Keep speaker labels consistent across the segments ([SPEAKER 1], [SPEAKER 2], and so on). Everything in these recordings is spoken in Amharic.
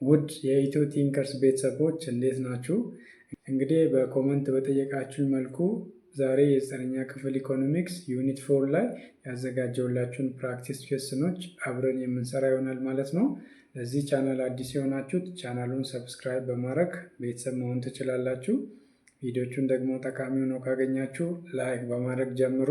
[SPEAKER 1] ውድ የኢትዮ ቲንከርስ ቤተሰቦች እንዴት ናችሁ? እንግዲህ በኮመንት በጠየቃችሁኝ መልኩ ዛሬ የ9ኛ ክፍል ኢኮኖሚክስ ዩኒት 4 ላይ ያዘጋጀውላችሁን ፕራክቲስ ኩዌስችኖች አብረን የምንሰራ ይሆናል ማለት ነው። ለዚህ ቻናል አዲስ የሆናችሁት ቻናሉን ሰብስክራይብ በማድረግ ቤተሰብ መሆን ትችላላችሁ። ቪዲዮቹን ደግሞ ጠቃሚ ሆነው ካገኛችሁ ላይክ በማድረግ ጀምሩ።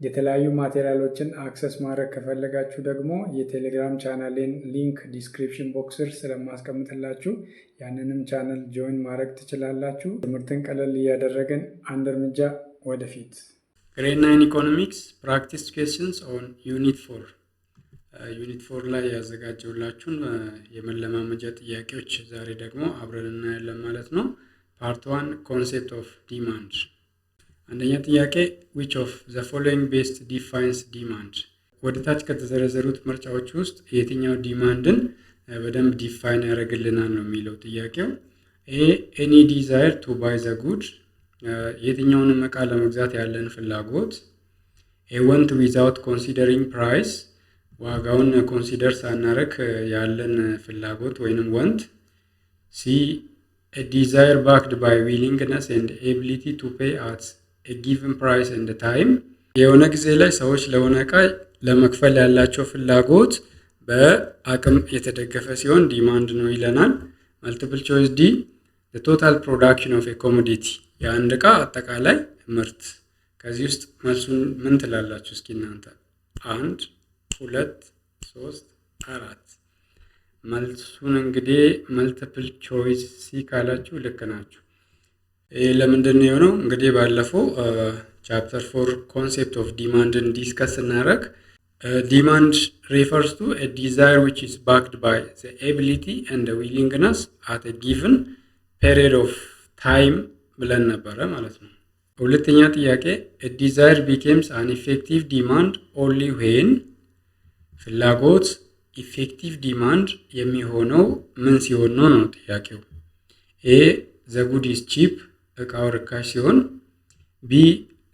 [SPEAKER 1] የተለያዩ ማቴሪያሎችን አክሰስ ማድረግ ከፈለጋችሁ ደግሞ የቴሌግራም ቻናሌን ሊንክ ዲስክሪፕሽን ቦክስ ስር ስለማስቀምጥላችሁ ያንንም ቻናል ጆይን ማድረግ ትችላላችሁ። ትምህርትን ቀለል እያደረግን አንድ እርምጃ ወደፊት። ግሬድ 9 ኢኮኖሚክስ ፕራክቲስ ኩዌስችንስ ኦን ዩኒት 4 ዩኒት 4 ላይ ያዘጋጀውላችሁን የመለማመጃ ጥያቄዎች ዛሬ ደግሞ አብረን እናያለን ማለት ነው። ፓርት 1 ኮንሴፕት ኦፍ ዲማንድ። አንደኛ ጥያቄ which of the following best defines demand? ወደ ታች ከተዘረዘሩት ምርጫዎች ውስጥ የትኛው ዲማንድን በደንብ ዲፋይን ያደርግልናል ነው የሚለው ጥያቄው። ኤ any desire to buy the good፣ የትኛውንም ዕቃ ለመግዛት ያለን ፍላጎት። ኤ want without considering price፣ ዋጋውን ኮንሲደር ሳናረግ ያለን ፍላጎት ወይንም want። ሲ a desire backed by willingness and ability to pay at a given price and time፣ የሆነ ጊዜ ላይ ሰዎች ለሆነ ዕቃ ለመክፈል ያላቸው ፍላጎት በአቅም የተደገፈ ሲሆን ዲማንድ ነው ይለናል። መልቲፕል ቾይስ ዲ the total production of a commodity፣ የአንድ ዕቃ አጠቃላይ ምርት። ከዚህ ውስጥ መልሱን ምን ትላላችሁ እስኪ እናንተ? 1 2 3 4። መልሱን እንግዲህ መልቲፕል ቾይስ ሲ ካላችሁ ልክ ናችሁ። ለምንድን ነው የሆነው? እንግዲህ ባለፈው ቻፕተር 4 ኮንሴፕት ኦፍ ዲማንድን ዲስከስ እናደርግ ዲማንድ ሪፈርስ ቱ a desire which is backed by the ability and the willingness at a given period of time ብለን ነበረ ማለት ነው። ሁለተኛ ጥያቄ a desire becomes an effective demand only when፣ ፍላጎት ኢፌክቲቭ ዲማንድ የሚሆነው ምን ሲሆን ነው ነው ጥያቄው። ኤ the good is cheap፣ ዕቃው ርካሽ ሲሆን። ቢ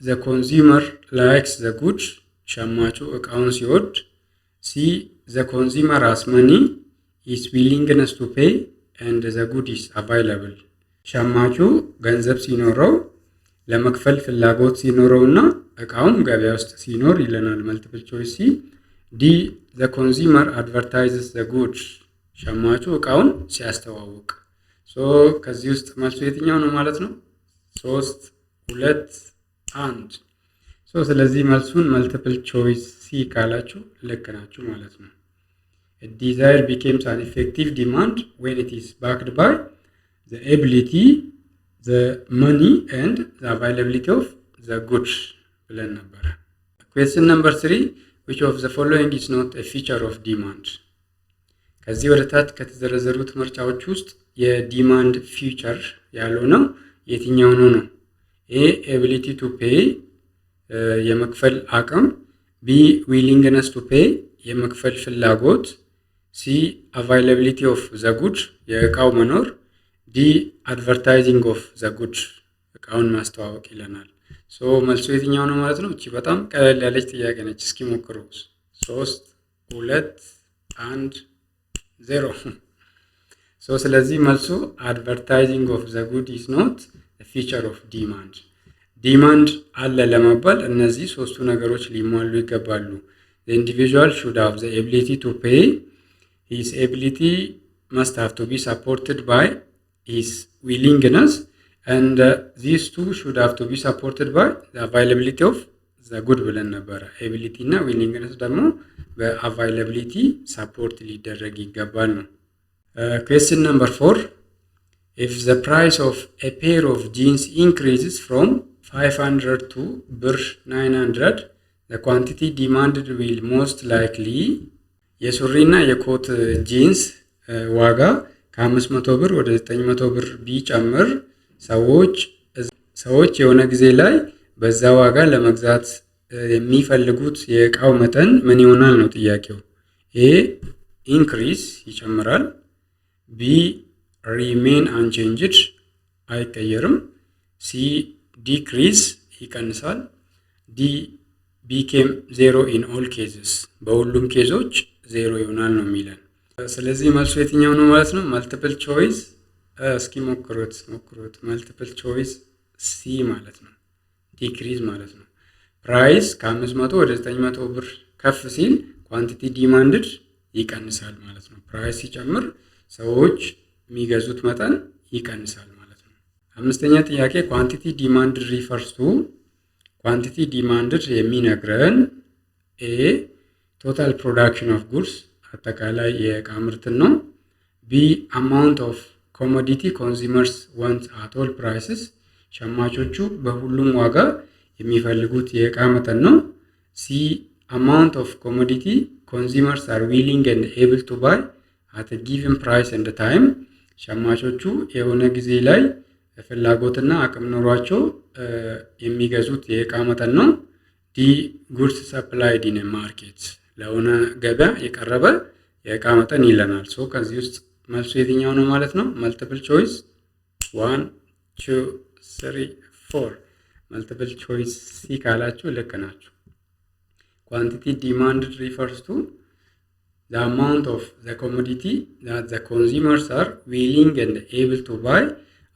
[SPEAKER 1] the consumer likes the good፣ ሸማቹ ዕቃውን ሲወድ። ሲ the consumer has money, his willingness to pay and the good is available፣ ሸማቹ ገንዘብ ሲኖረው ለመክፈል ፍላጎት ሲኖረውና ዕቃውም ገበያ ውስጥ ሲኖር ይለናል። መልቲፕል ቾይስ ሲ። ዲ the consumer advertises the good፣ ሸማቹ ዕቃውን ሲያስተዋውቅ። ከዚህ ውስጥ መልሱ የትኛው ነው ማለት ነው? 3 2 1። ስለዚህ መልሱን መልቲፕል ቾይስ ሲ ካላችሁ ልክ ናችሁ ማለት ነው። a desire becomes an effective demand when it is backed by the ability, the money and the availability of the goods ብለን ነበረ። question number 3 which of the following is not a feature of demand? ከዚህ ወደ ታች ከተዘረዘሩት ምርጫዎች ውስጥ የዲማንድ ፊቸር ያልሆነው የትኛው ነው ነው? ኤ ኤቢሊቲ ቱ ፔይ፣ የመክፈል አቅም። ቢ ዊሊንግነስ ቱ ፔይ፣ የመክፈል ፍላጎት። ሲ አቫይላቢሊቲ ኦፍ ዘ ጉድ፣ የእቃው መኖር። ዲ አድቨርታይዚንግ ኦፍ ዘ ጉድ፣ እቃውን ማስተዋወቅ ይለናል። መልሱ የትኛው ነው ማለት ነው? እቺ በጣም ቀለል ያለች ጥያቄ ነች። እስኪ ሞክሩ። 3 2 1 0። ስለዚህ መልሱ አድቨርታይዚንግ ኦፍ ዘ ጉድ ኢዝ ኖት ፊቸር ኦፍ ዲማንድ። ዲማንድ አለ ለመባል እነዚህ ሶስቱ ነገሮች ሊሟሉ ይገባሉ። the individual should have the ability to pay, his ability must have to be supported by his willingness, and these two should have to be supported by the availability of the good ብለን ነበረ። ability እና willingness ደግሞ በአቫይላቢሊቲ ሰፖርት ሊደረግ ይገባል ነው። question number 4 if the price of a pair of jeans increases from 500 to ብር 900 the quantity demanded will most likely፣ የሱሪና የኮት ጂንስ ዋጋ ከ500 ብር ወደ 900 ብር ቢጨምር ሰዎች የሆነ ጊዜ ላይ በዛ ዋጋ ለመግዛት የሚፈልጉት የእቃው መጠን ምን ይሆናል ነው ጥያቄው። ኤ ኢንክሪዝ ይጨምራል። ቢ ሪሜን አንቼንጅድ አይቀየርም። ሲ ዲክሪዝ ይቀንሳል። ዲ ቢኬም ዜሮ ኢን ኦል ኬዝስ፣ በሁሉም ኬዞች ዜሮ ይሆናል ነው የሚለን። ስለዚህ መልሱ የትኛው ነው ማለት ነው? መልቲፕል ቾይስ እስኪ ሞክሩት። መልቲፕል ቾይስ ሲ ማለት ነው። ዲክሪዝ ማለት ነው። ፕራይስ ከ500 ወደ 900 ብር ከፍ ሲል ኳንቲቲ ዲማንድድ ይቀንሳል ማለት ነው። ፕራይስ ሲጨምር ሰዎች የሚገዙት መጠን ይቀንሳል ማለት ነው። አምስተኛ ጥያቄ ኳንቲቲ ዲማንድድ ሪፈርስ ቱ ኳንቲቲ ዲማንድድ የሚነግረን ኤ ቶታል ፕሮዳክሽን ኦፍ ጉድስ አጠቃላይ የእቃ ምርትን ነው። ቢ አማውንት ኦፍ ኮሞዲቲ ኮንሱመርስ ዋንት አት ኦል ፕራይስስ ሸማቾቹ በሁሉም ዋጋ የሚፈልጉት የእቃ መጠን ነው። ሲ አማውንት ኦፍ ኮሞዲቲ ኮንሱመርስ አር ዊሊንግ ኤንድ ኤብል ቱ ባይ አት ጊቭን ፕራይስ ኤንድ ታይም ሸማቾቹ የሆነ ጊዜ ላይ ፍላጎትና አቅም ኖሯቸው የሚገዙት የእቃ መጠን ነው። ዲ ጉድስ ሰፕላይድ ኢን ማርኬት ለሆነ ገበያ የቀረበ የእቃ መጠን ይለናል። ከዚህ ውስጥ መልሱ የትኛው ነው ማለት ነው? መልቲፕል ቾይስ 1 2 3 4 መልቲፕል ቾይስ ሲ ካላችሁ ልክ ናችሁ። ኳንቲቲ ዲማንድድ ሪፈርስ ቱ the amount of the commodity that the consumers are willing and able to buy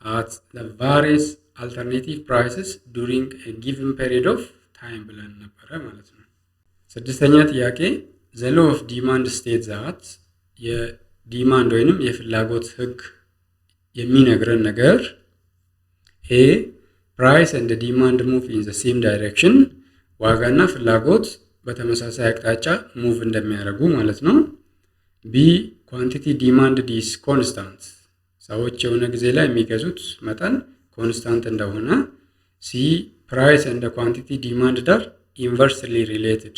[SPEAKER 1] at the various alternative prices during a given period of time ብለን ነበረ ማለት ነው። ስድስተኛ ጥያቄ the law of demand states that የዲማንድ ወይንም የፍላጎት ህግ የሚነግረን ነገር ኤ price and demand move in the same direction ዋጋና ፍላጎት በተመሳሳይ አቅጣጫ ሙቭ እንደሚያደርጉ ማለት ነው። ቢ ኳንቲቲ ዲማንድድ ኢዝ ኮንስታንት ሰዎች የሆነ ጊዜ ላይ የሚገዙት መጠን ኮንስታንት እንደሆነ። ሲ ፕራይስ ኤንድ ኳንቲቲ ዲማንድድ አር ኢንቨርስሊ ሪሌትድ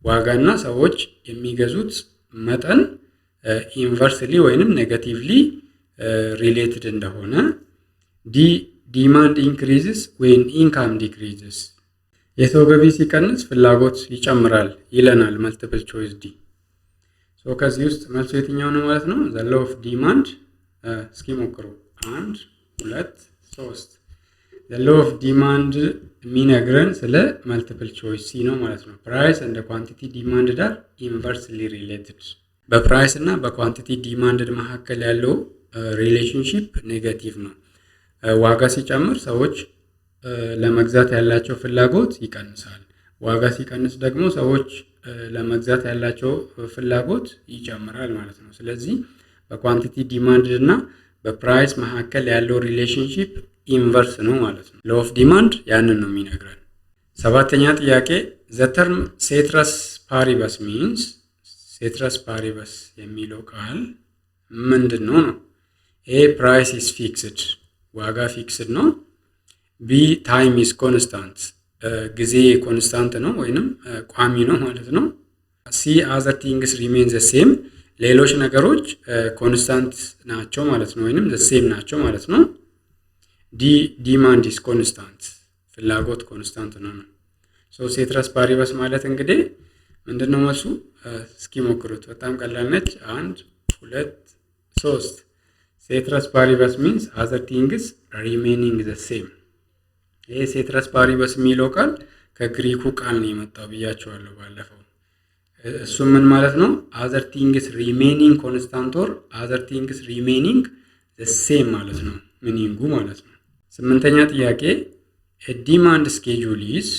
[SPEAKER 1] ዋጋና ሰዎች የሚገዙት መጠን ኢንቨርስሊ ወይንም ኔጋቲቭሊ ሪሌትድ እንደሆነ። ዲ ዲማንድ ኢንክሪዝስ ዌን ኢንካም ዲክሪዝስ የሰው ገቢ ሲቀንስ ፍላጎት ይጨምራል ይለናል መልቲፕል ቾይስ ዲ። ከዚህ ውስጥ መልሱ የትኛው ነው ማለት ነው? ዘ ሎው ኦፍ ዲማንድ እስኪ ሞክሩ 1 2 3 ዘ ሎው ኦፍ ዲማንድ የሚነግረን ስለ መልቲፕል ቾይስ ሲ ነው ማለት ነው። ፕራይስ እንደ ኳንቲቲ ዲማንድድ አር ኢንቨርስሊ ሪሌትድ በፕራይስ እና በኳንቲቲ ዲማንድድ መካከል ያለው ሪሌሽንሺፕ ኔጋቲቭ ነው። ዋጋ ሲጨምር ሰዎች ለመግዛት ያላቸው ፍላጎት ይቀንሳል። ዋጋ ሲቀንስ ደግሞ ሰዎች ለመግዛት ያላቸው ፍላጎት ይጨምራል ማለት ነው። ስለዚህ በኳንቲቲ ዲማንድ እና በፕራይስ መካከል ያለው ሪሌሽንሺፕ ኢንቨርስ ነው ማለት ነው። ሎው ኦፍ ዲማንድ ያንን ነው የሚነግረን። ሰባተኛ ጥያቄ ዘ ተርም ሴትረስ ፓሪበስ ሚንስ ሴትረስ ፓሪበስ የሚለው ቃል ምንድን ነው? ኤ ፕራይስ ኢዝ ፊክስድ ዋጋ ፊክስድ ነው። ቢ ታይም ኢዝ ኮንስታንት ጊዜ ኮንስታንት ነው ወይንም ቋሚ ነው ማለት ነው። ሲ አዘር ቲንግስ ሪሜን ዘ ሴም ሌሎች ነገሮች ኮንስታንት ናቸው ማለት ነው ወይንም ዘ ሴም ናቸው ማለት ነው። ዲ ዲማንድ ኢዝ ኮንስታንት ፍላጎት ኮንስታንት ነው። ሴትረስ ፓሪበስ ማለት እንግዲህ ምንድነው መልሱ? እስኪ ሞክሩት። በጣም ቀላል ነች። 1 2 3 ሴትረስ ፓሪበስ ሚንስ አዘር ቲንግስ ሪሜኒንግ ዘ ሴም። ይሄ ሴትረስ ፓሪበስ የሚለው ቃል ከግሪኩ ቃል ነው የመጣው ብያቸዋለሁ ባለፈው። እሱ ምን ማለት ነው? አዘር ቲንግስ ሪሜኒንግ ኮንስታንት ኦር አዘር ቲንግስ ሪሜኒንግ ዘ ሴም ማለት ነው ሚኒንጉ ማለት ነው። ስምንተኛ ጥያቄ ዲማንድ ስኬጁል ኢዝ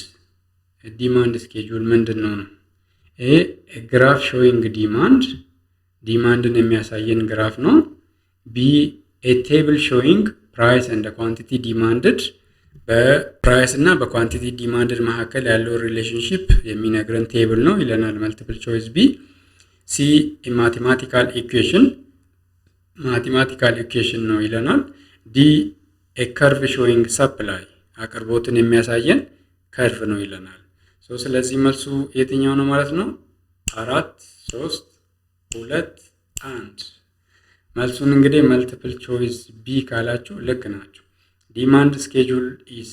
[SPEAKER 1] ዲማንድ ስኬጁል ምንድን ነው? ኤ ግራፍ ሾዊንግ ዲማንድን የሚያሳየን ግራፍ ነው። ቢ ቴብል ሾዊንግ ፕራይስ ኤንድ ኳንቲቲ ዲማንድድ በፕራይስ እና በኳንቲቲ ዲማንድድ መካከል ያለው ሪሌሽንሺፕ የሚነግረን ቴብል ነው ይለናል መልቲፕል ቾይስ ቢ። ሲ ማቴማቲካል ኢኩዌሽን ነው ይለናል። ዲ ከርቭ ሾዊንግ ሰፕላይ አቅርቦትን የሚያሳየን ከርቭ ነው ይለናል። ስለዚህ መልሱ የትኛው ነው ማለት ነው? 4 3 2 1 መልሱን እንግዲህ መልቲፕል ቾይስ ቢ ካላችሁ ልክ ናቸው። ዲማንድ ስኬጁል ኢዝ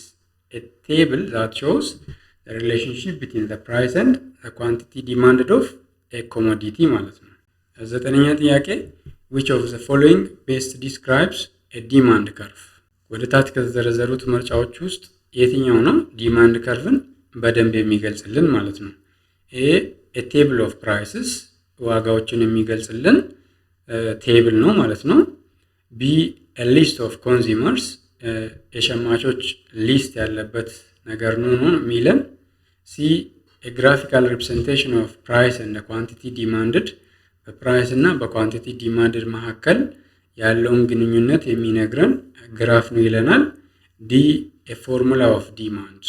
[SPEAKER 1] ኤ ቴብል ዛት ሾውስ ዘ ሪሌሽንሺፕ ቢትዊን ዘ ፕራይስ ኤንድ ዘ ኳንቲቲ ዲማንድድ ኦፍ ኤ ኮሞዲቲ ማለት ነው። ዘጠነኛ ጥያቄ which of the following best describes a demand curve ወደ ታች ከተዘረዘሩት ምርጫዎች ውስጥ የትኛው ነው ዲማንድ ከርቭን በደንብ የሚገልጽልን ማለት ነው? ኤ ቴብል ኦፍ ፕራይስስ ዋጋዎችን የሚገልጽልን፣
[SPEAKER 2] ቴብል ነው ማለት ነው። ቢ a list of consumers የሸማቾች ሊስት ያለበት ነገር ነው የሚለን። ሲ a graphical representation of price and the quantity demanded በፕራይስ እና በኳንቲቲ ዲማንድድ መካከል ያለውን ግንኙነት የሚነግረን ግራፍ ነው ይለናል። ዲ a formula of demand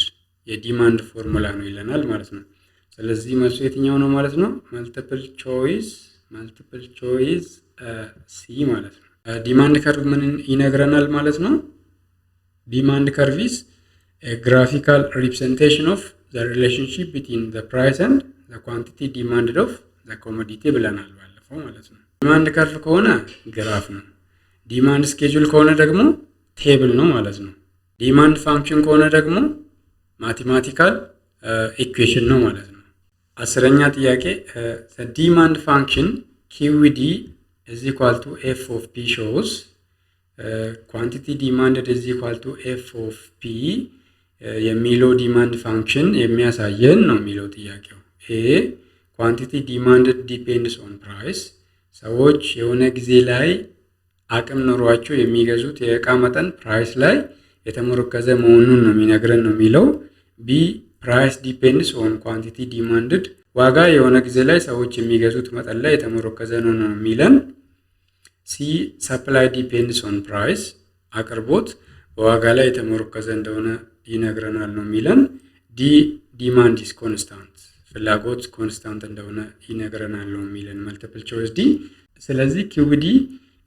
[SPEAKER 2] የዲማንድ ፎርሙላ ነው ይለናል ማለት ነው። ስለዚህ መልሱ የትኛው ነው ማለት ነው? መልቲፕል ቾይስ ሲ ማለት ነው። ዲማንድ ከርቭ ምን ይነግረናል ማለት ነው? ዲማንድ ከርቭ is a graphical representation of the relationship between the price and the quantity demanded of the commodity ብለናል ባለፈው ማለት ነው። ዲማንድ ከርቭ ከሆነ ግራፍ ነው። ዲማንድ ስኬጁል ከሆነ ደግሞ ቴብል ነው ማለት ነው። ዲማንድ ፋንክሽን ከሆነ ደግሞ ማቴማቲካል ኢኩዌሽን ነው ማለት ነው። 10ኛ ጥያቄ the demand function QD is equal to f of p shows quantity demanded is equal to f of p የሚለው ዲማንድ ፋንክሽን የሚያሳየን ነው የሚለው ጥያቄው። a quantity demanded depends on price ሰዎች የሆነ ጊዜ ላይ አቅም ኖሯቸው የሚገዙት የእቃ መጠን ፕራይስ ላይ የተመረኮዘ መሆኑን ነው የሚነግረን ነው የሚለው። ቢ ፕራይስ ዲፔንድስ ኦን ኳንቲቲ ዲማንድድ ዋጋ የሆነ ጊዜ ላይ ሰዎች የሚገዙት መጠን ላይ የተመረኮዘ ነው የሚለን። ሲ ሰፕላይ ዲፔንድስ ኦን ፕራይስ አቅርቦት በዋጋ ላይ የተመረኮዘ እንደሆነ ይነግረናል ነው የሚለን። ዲ ዲማንድ ኢዝ ኮንስታንት ፍላጎት ኮንስታንት እንደሆነ ይነግረናል ነው የሚለን መልቲፕል ቾይስ ዲ። ስለዚህ ኪውዲ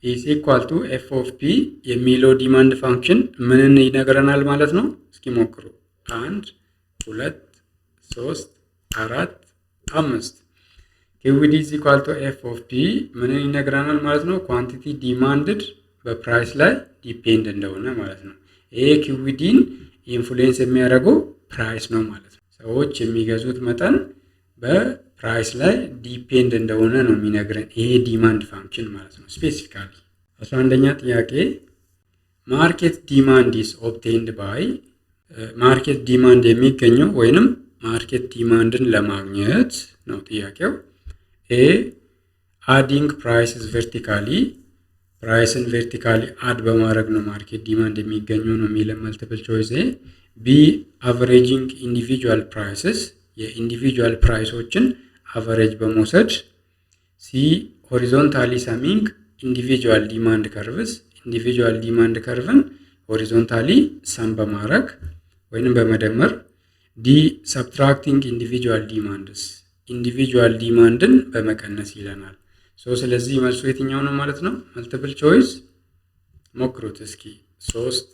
[SPEAKER 2] ኢዝ ኢኳል ቱ ኤፍ ኦፍ ፒ የሚለው ዲማንድ ፋንክሽን ምንን ይነግረናል ማለት ነው? እስኪ ሞክሩ። 1 2 3 4 5 ኪውዲ ኢዝ ኢኳል ቱ ኤፍ ኦፍ ፒ ምንን ይነግረናል ማለት ነው? ኳንቲቲ ዲማንድድ በፕራይስ ላይ ዲፔንድ እንደሆነ ማለት ነው። ይሄ ኪውዲን ኢንፍሉዌንስ የሚያደርገው ፕራይስ ነው ማለት ነው። ሰዎች የሚገዙት መጠን በፕራይስ ላይ ዲፔንድ እንደሆነ ነው የሚነግረን ይሄ ዲማንድ ፋንክሽን ማለት ነው። ስፔሲፊካሊ 11ኛ ጥያቄ ማርኬት ዲማንድ ኢዝ ኦብቴንድ ባይ ማርኬት ዲማንድ የሚገኘው ወይንም ማርኬት ዲማንድን ለማግኘት ነው ጥያቄው። ኤ አዲንግ ፕራይስስ ቨርቲካሊ ፕራይስን ቨርቲካሊ አድ በማድረግ ነው ማርኬት ዲማንድ የሚገኘው ነው የሚለን መልቲፕል ቾይስ ኤ። ቢ አቨሬጂንግ ኢንዲቪጁዋል ፕራይስስ የኢንዲቪጁዋል ፕራይሶችን አቨሬጅ በመውሰድ። ሲ ሆሪዞንታሊ ሰሚንግ ኢንዲቪጁዋል ዲማንድ ከርቭስ ኢንዲቪጁዋል ዲማንድ ከርቭን ሆሪዞንታሊ ሰም በማድረግ ወይንም በመደመር። ዲ ሰብትራክቲንግ ኢንዲቪጁዋል ዲማንድስ ኢንዲቪጁዋል ዲማንድን በመቀነስ ይለናል። ስለዚህ መልሱ የትኛው ነው ማለት ነው? መልቲፕል ቾይስ ሞክሩት እስኪ 3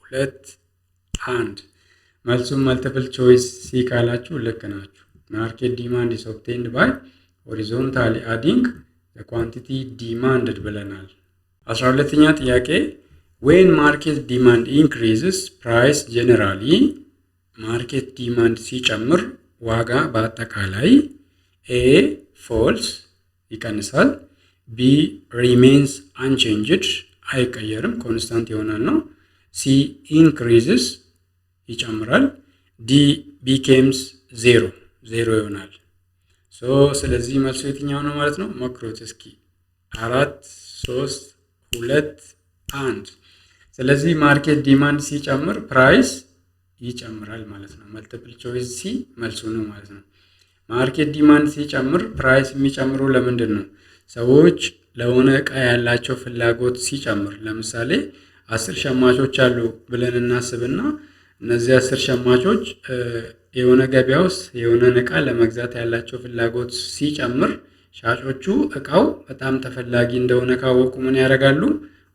[SPEAKER 2] 2 1 መልሱም መልቲፕል ቾይስ ሲ ካላችሁ ልክ ናችሁ። ማርኬት ዲማንድ ኢዝ ኦብቴንድ ባይ ሆሪዞንታሊ አዲንግ ዘ ኳንቲቲ ዲማንድድ ብለናል። 12ኛ ጥያቄ ዌን ማርኬት ዲማንድ ኢንክሪዝስ ፕራይስ ጀነራሊ ማርኬት ዲማንድ ሲጨምር ዋጋ በአጠቃላይ ኤ ፎልስ ይቀንሳል። ቢ ሪሜንስ አንቼንጅድ አይቀየርም ኮንስታንት ይሆናል ነው። ሲ ኢንክሪዝስ ይጨምራል። ዲ ቢኬምስ ዜሮ ይሆናል። ስለዚህ መልሱ የትኛው ነው ማለት ነው? ሞክሩት እስኪ 4 3 2 1 ስለዚህ ማርኬት ዲማንድ ሲጨምር ፕራይስ ይጨምራል ማለት ነው። መልቲፕል ቾይስ ሲ መልሱ ነው ማለት ነው። ማርኬት ዲማንድ ሲጨምር ፕራይስ የሚጨምረው ለምንድን ነው? ሰዎች ለሆነ እቃ ያላቸው ፍላጎት ሲጨምር፣ ለምሳሌ 10 ሸማቾች አሉ ብለን እናስብና እነዚህ 10 ሸማቾች የሆነ ገበያ ውስጥ የሆነን እቃ ለመግዛት ያላቸው ፍላጎት ሲጨምር ሻጮቹ እቃው በጣም ተፈላጊ እንደሆነ ካወቁ ምን ያደርጋሉ?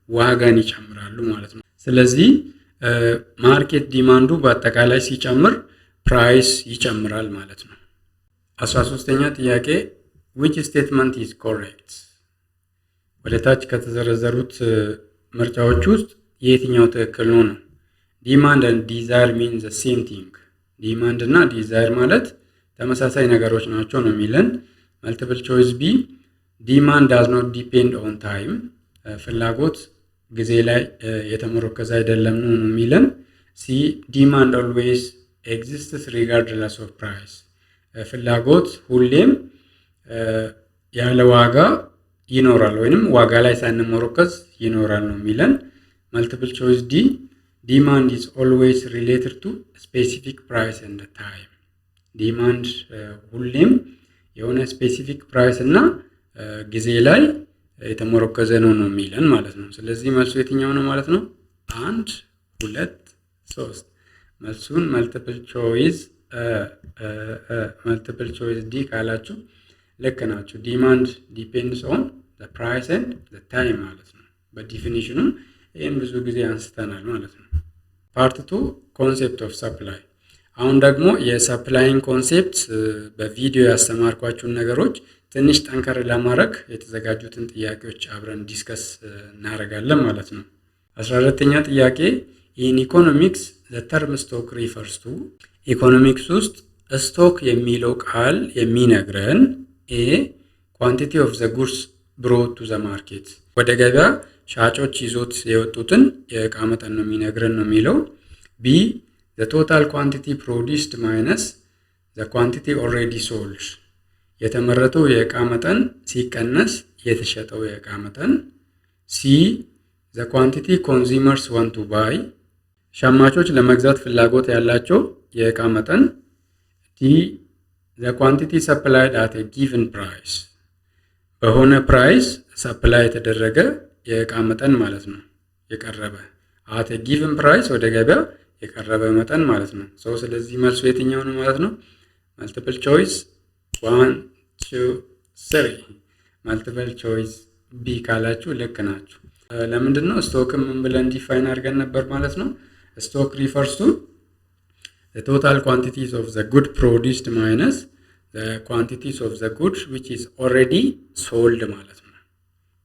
[SPEAKER 2] ዋጋን ይጨምራሉ ማለት ነው። ስለዚህ ማርኬት ዲማንዱ በአጠቃላይ ሲጨምር ፕራይስ ይጨምራል ማለት ነው። 13ኛ ጥያቄ which statement is correct ወደ ታች ከተዘረዘሩት ምርጫዎች ውስጥ የትኛው ትክክል ነው? ዲማንድ and desire mean the same thing ዲማንድ እና ዲዛይር ማለት ተመሳሳይ ነገሮች ናቸው ነው የሚለን። መልቲፕል ቾይስ ቢ ዲማንድ does not depend on time ፍላጎት ጊዜ ላይ የተመረኮዘ አይደለም ነው የሚለን። ሲ ዲማንድ always exists regardless of price ፍላጎት ሁሌም ያለ ዋጋ ይኖራል ወይንም ዋጋ ላይ ሳንሞረከዝ ይኖራል ነው የሚለን። መልቲፕል ቾይስ ዲ ዲማንድ ኢዝ ኦልዌይስ ሪሌትድ ቱ ስፔሲፊክ ፕራይስ ኤንድ ታይም። ዲማንድ ሁሌም የሆነ ስፔሲፊክ ፕራይስ እና ጊዜ ላይ የተሞረከዘ ነው የሚለን ማለት ነው። ስለዚህ መልሱ የትኛው ነው ማለት ነው? 1 2 3 መልሱን መልቲፕል ቾይስ ዲ ካላችሁ ልክ ናችሁ። ዲማንድ ዲፔንድስ ኦን ዘ ፕራይስ ኤንድ ዘ ታይም ማለት ነው። በዲፊኒሽኑ ይህን ብዙ ጊዜ አንስተናል ማለት ነው። ፓርት 2 ኮንሴፕት ኦፍ ሰፕላይ። አሁን ደግሞ የሰፕላይን ኮንሴፕት በቪዲዮ ያስተማርኳችሁን ነገሮች ትንሽ ጠንከር ለማድረግ የተዘጋጁትን ጥያቄዎች አብረን ዲስከስ እናደርጋለን ማለት ነው። 14ኛ ጥያቄ ኢን ኢኮኖሚክስ ዘ ተርም ስቶክ ሪፈርስ ቱ። ኢኮኖሚክስ ውስጥ ስቶክ የሚለው ቃል የሚነግረን ኤ ኳንቲቲ ኦፍ ዘ ጉድስ ብሮት ቱ ዘ ማርኬት፣ ወደ ገበያ ሻጮች ይዞት የወጡትን የእቃ መጠን ነው የሚነግረን ነው የሚለው። ቢ ዘ ቶታል ኳንቲቲ ፕሮዲስድ ማይነስ ዘ ኳንቲቲ ኦልሬዲ ሶልድ፣ የተመረተው የእቃ መጠን ሲቀነስ የተሸጠው የእቃ መጠን። ሲ ዘ ኳንቲቲ ኮንሱመርስ ዋንት ቱ ባይ፣ ሸማቾች ለመግዛት ፍላጎት ያላቸው የእቃ መጠን። ዲ ዘ ኳንቲቲ ሰፕላይድ አት ኤ ጊቭን ፕራይስ፣ በሆነ ፕራይስ ሰፕላይ የተደረገ የእቃ መጠን ማለት ነው፣ የቀረበ አት ኤ ጊቭን ፕራይስ፣ ወደ ገበያ የቀረበ መጠን ማለት ነው። ስለዚህ መልሱ የትኛው ነው ማለት ነው? መልቲፕል ቾይስ 1 2 3። መልቲፕል ቾይስ ቢ ካላችሁ ልክ ናችሁ። ለምንድን ነው ስቶክም ምን ብለን ዲፋይን አድርገን ነበር ማለት ነው? ስቶክ ሪፈርስ ቱ the total quantities of the good produced minus the quantities of the good which is already sold ማለት ነው።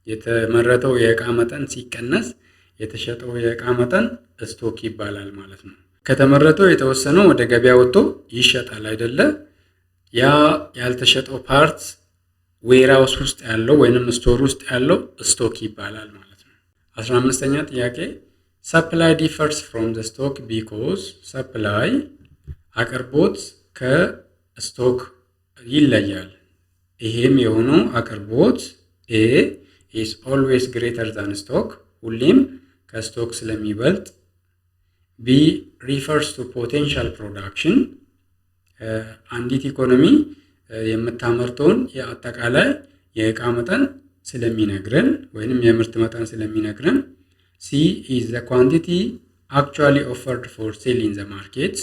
[SPEAKER 2] የተመረተው የእቃ መጠን ሲቀነስ የተሸጠው የእቃ መጠን ስቶክ ይባላል ማለት ነው። ከተመረተው የተወሰነው ወደ ገበያ ወጥቶ ይሸጣል አይደለ? ያ ያልተሸጠው ፓርት ዌርሃውስ ውስጥ ያለው ወይንም ስቶር ውስጥ ያለው ስቶክ ይባላል ማለት ነው። 15ኛ ጥያቄ ሰፕላይ ዲፈርስ ፍሮም ዘ ስቶክ ቢኮዝ ሰፕላይ አቅርቦት ከስቶክ ይለያል። ይሄም የሆነው አቅርቦት ኤ ኢዝ ኦልዌይስ ግሬተር ዛን ስቶክ፣ ሁሌም ከስቶክ ስለሚበልጥ። ቢ ሪፈርስ ቱ ፖቴንሻል ፕሮዳክሽን፣ አንዲት ኢኮኖሚ የምታመርተውን የአጠቃላይ የእቃ መጠን ስለሚነግረን ወይንም የምርት መጠን ስለሚነግረን። ሲ ኢዝ ዘ ኳንቲቲ አክቹዋሊ ኦፈርድ ፎር ሴል ኢን ዘ ማርኬት፣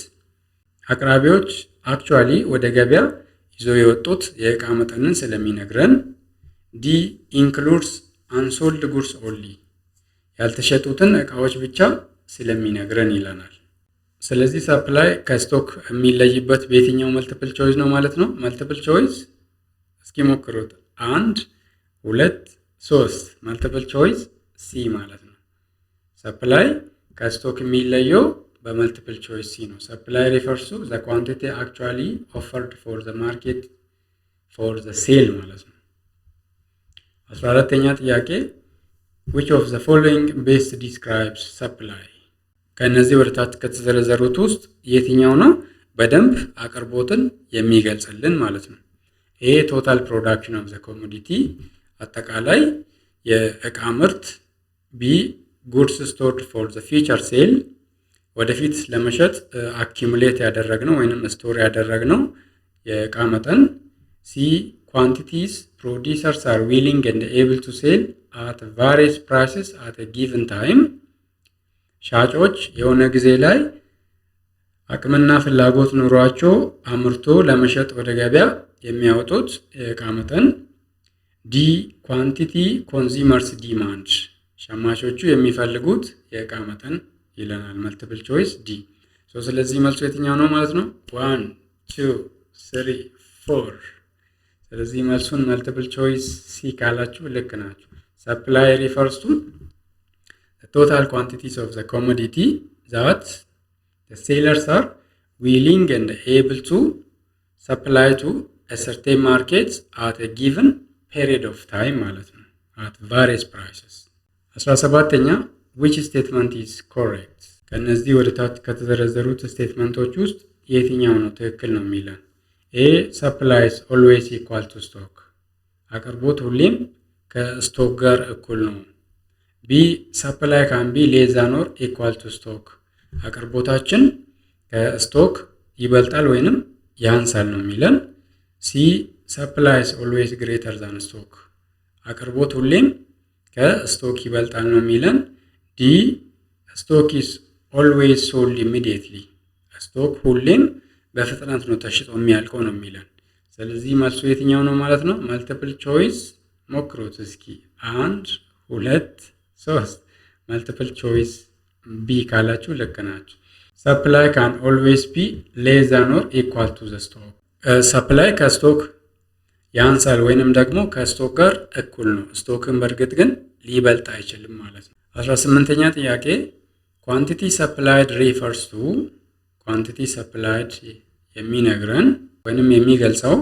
[SPEAKER 2] አቅራቢዎች አክቹዋሊ ወደ ገበያ ይዘው የወጡት የእቃ መጠንን ስለሚነግረን። ዲ ኢንክሉድስ አንሶልድ ጉድስ ኦንሊ፣ ያልተሸጡትን እቃዎች ብቻ ስለሚነግረን ይለናል። ስለዚህ ሰፕላይ ከስቶክ የሚለይበት በየትኛው መልቲፕል ቾይስ ነው ማለት ነው? መልቲፕል ቾይስ እስኪ ሞክሩት። 1 2 3 መልቲፕል ቾይስ ሲ ማለት ነው። ሰፕላይ ከስቶክ የሚለየው በመልቲፕል ቾይስ ሲ ነው። ሰፕላይ ሪፈርስ ቱ ዘ ኳንቲቲ አክቹዋሊ ኦፈርድ ፎር ዘ ማርኬት ፎር ዘ ሴል ማለት ነው። 14ኛ ጥያቄ which of the following best describes supply? ከነዚህ ወደታች ከተዘረዘሩት ውስጥ የትኛው ነው በደንብ አቅርቦትን የሚገልጽልን ማለት ነው? ኤ ቶታል ፕሮዳክሽን ኦፍ ዘ ኮሞዲቲ፣ አጠቃላይ የእቃ ምርት። ቢ ጉድስ ስቶርድ ፎር ዘ ፊውቸር ሴል፣ ወደፊት ለመሸጥ አኪሙሌት ያደረግነው ወይንም ስቶር ያደረግነው የእቃ መጠን። ሲ ኳንቲቲስ ፕሮዲውሰርስ አር ዊሊንግ ኤንድ ኤብል ቱ ሴል አት ቫሪየስ ፕራይስስ አት ኤ ጊቨን ታይም፣ ሻጮች የሆነ ጊዜ ላይ አቅምና ፍላጎት ኑሯቸው አምርቶ ለመሸጥ ወደ ገበያ የሚያወጡት የእቃ መጠን። ዲ ኳንቲቲ ኮንሱመርስ ዲማንድ፣ ሸማቾቹ የሚፈልጉት የእቃ መጠን ይለናል። መልቲፕል ቾይስ ዲ። ስለዚህ መልሱ የትኛው ነው ማለት ነው? 1 2 3 4። ስለዚህ መልሱን መልቲፕል ቾይስ ሲ ካላችሁ ልክ ናችሁ። ሰፕላይ ሪፈርስ ቱ ቶታል ኳንቲቲስ ኦፍ ዘ ኮሞዲቲ ዛት the sellers are willing and able to supply to a certain markets at a given period of time ማለት ነው at various prices። 17ኛ which statement is correct? ከነዚህ ወደ ታች ከተዘረዘሩት ስቴትመንቶች ውስጥ የትኛው ነው ትክክል ነው የሚለን? ኤ supply is always equal to stock፣ አቅርቦት ሁሌም ከስቶክ ጋር እኩል ነው። ቢ ሰፕላይ ካን ቢ ሌስ ዛን ኦር ኢኳል ቱ ስቶክ፣ አቅርቦታችን ከስቶክ ይበልጣል ወይንም ያንሳል ነው የሚለን። ሲ ሰፕላይ ኢዝ ኦልዌይስ ግሬተር ዛን ስቶክ፣ አቅርቦት ሁሌም ከስቶክ ይበልጣል ነው የሚለን። ዲ ስቶክ ኢዝ ኦልዌይስ ሶልድ ኢሚዲየትሊ፣ ስቶክ ሁሌም በፍጥነት ነው ተሽጦ የሚያልቀው ነው የሚለን። ስለዚህ መልሱ የትኛው ነው ማለት ነው? መልቲፕል ቾይስ ሞክሩት እስኪ 1 2 3። መልቲፕል ቾይስ ቢ ካላችሁ ልክ ናችሁ። ሰፕላይ ካን ኦልዌይስ ቢ ሌስ ዛን ኦር ኢኳል ቱ ዘ ስቶክ፣ ሰፕላይ ከስቶክ ያንሳል ወይንም ደግሞ ከስቶክ ጋር እኩል ነው። ስቶክን በእርግጥ ግን ሊበልጥ አይችልም ማለት ነው። 18ኛ ጥያቄ ኳንቲቲ ሰፕላይድ ሪፈርስ ቱ፣ ኳንቲቲ ሰፕላይድ የሚነግረን ወይንም የሚገልጸው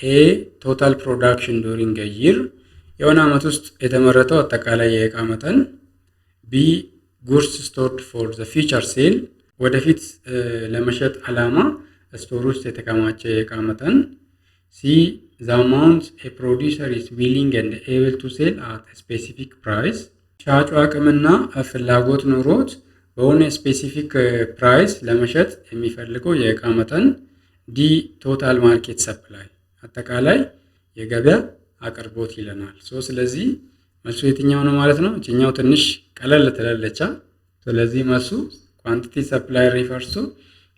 [SPEAKER 2] ኤ ቶታል ፕሮዳክሽን ዱሪንግ ኤ ይር፣ የሆነ ዓመት ውስጥ የተመረተው አጠቃላይ የእቃ መጠን። ቢ ጉድስ ስቶርድ ፎር ዘ ፊውቸር ሴል፣ ወደፊት ለመሸጥ ዓላማ ስቶር ውስጥ የተከማቸ የእቃ መጠን። ሲ ዘ አማውንት ኤ ፕሮዲውሰር ኢዝ ዊሊንግ ኤንድ ኤብል ቱ ሴል አት ስፔሲፊክ ፕራይስ፣ ሻጩ አቅምና ፍላጎት ኖሮት በሆነ ስፔሲፊክ ፕራይስ ለመሸጥ የሚፈልገው የእቃ መጠን። ዲ ቶታል ማርኬት ሰፕላይ፣ አጠቃላይ የገበያ አቅርቦት ይለናል። ስለዚህ መልሱ የትኛው ነው ማለት ነው? እችኛው ትንሽ ቀለል ትላለች። ስለዚህ መልሱ ኳንቲቲ ሰፕላይ ሪፈርስ ቱ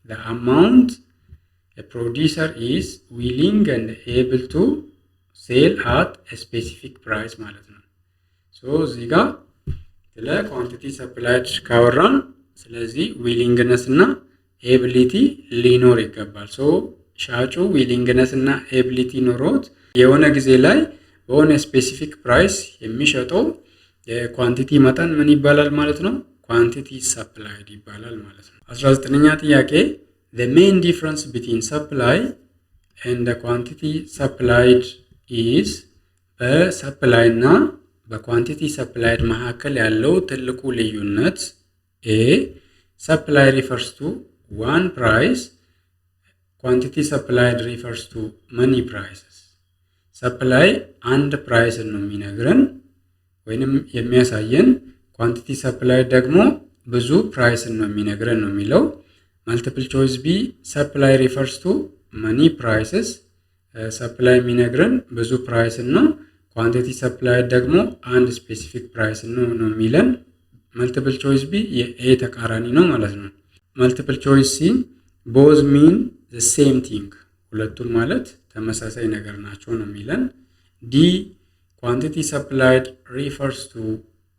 [SPEAKER 2] ዘ አማውንት ኤ ፕሮዲውሰር ኢዝ ዊሊንግ ኤንድ ኤብል ቱ ሴል አት ስፔሲፊክ ፕራይስ ማለት ነው። እዚህ ጋር ስለ ኳንቲቲ ሰፕላይድ ካወራን ስለዚህ ዊሊንግነስ እና ኤቢሊቲ ሊኖር ይገባል። ሻጩ ዊሊንግነስ እና ኤቢሊቲ ኖሮት የሆነ ጊዜ ላይ በሆነ ስፔሲፊክ ፕራይስ የሚሸጠው የኳንቲቲ መጠን ምን ይባላል ማለት ነው? ኳንቲቲ ሰፕላይድ ይባላል ማለት ነው። 19ኛ ጥያቄ the main difference between supply and the quantity supplied is፣ በሰፕላይ እና በኳንቲቲ ሰፕላይድ መካከል ያለው ትልቁ ልዩነት ኤ ሰፕላይ ሪፈርስ ቱ one price, quantity supplied refers to many prices። ሰፕላይ አንድ ፕራይስ ነው የሚነግረን ወይንም የሚያሳየን፣ ኳንቲቲ ሰፕላይድ ደግሞ ብዙ ፕራይስ ነው የሚነግረን ነው የሚለው። መልቲፕል ቾይስ ቢ ሰፕላይ ሪፈርስ ቱ መኒ ፕራይስስ፣ ሰፕላይ የሚነግረን ብዙ ፕራይስ ነው። ኳንቲቲ ሰፕላይድ ደግሞ አንድ ስፔሲፊክ ፕራይስ ነው የሚለን። መልቲፕል ቾይስ ቢ የኤ ተቃራኒ ነው ማለት ነው። መልቲፕል ቾይስ ሲ ቦዝ ሚን ዘ ሴም ቲንግ፣ ሁለቱም ማለት ተመሳሳይ ነገር ናቸው ነው የሚለን። ዲ ኳንቲቲ ሰፕላይድ ሪፈርስ ቱ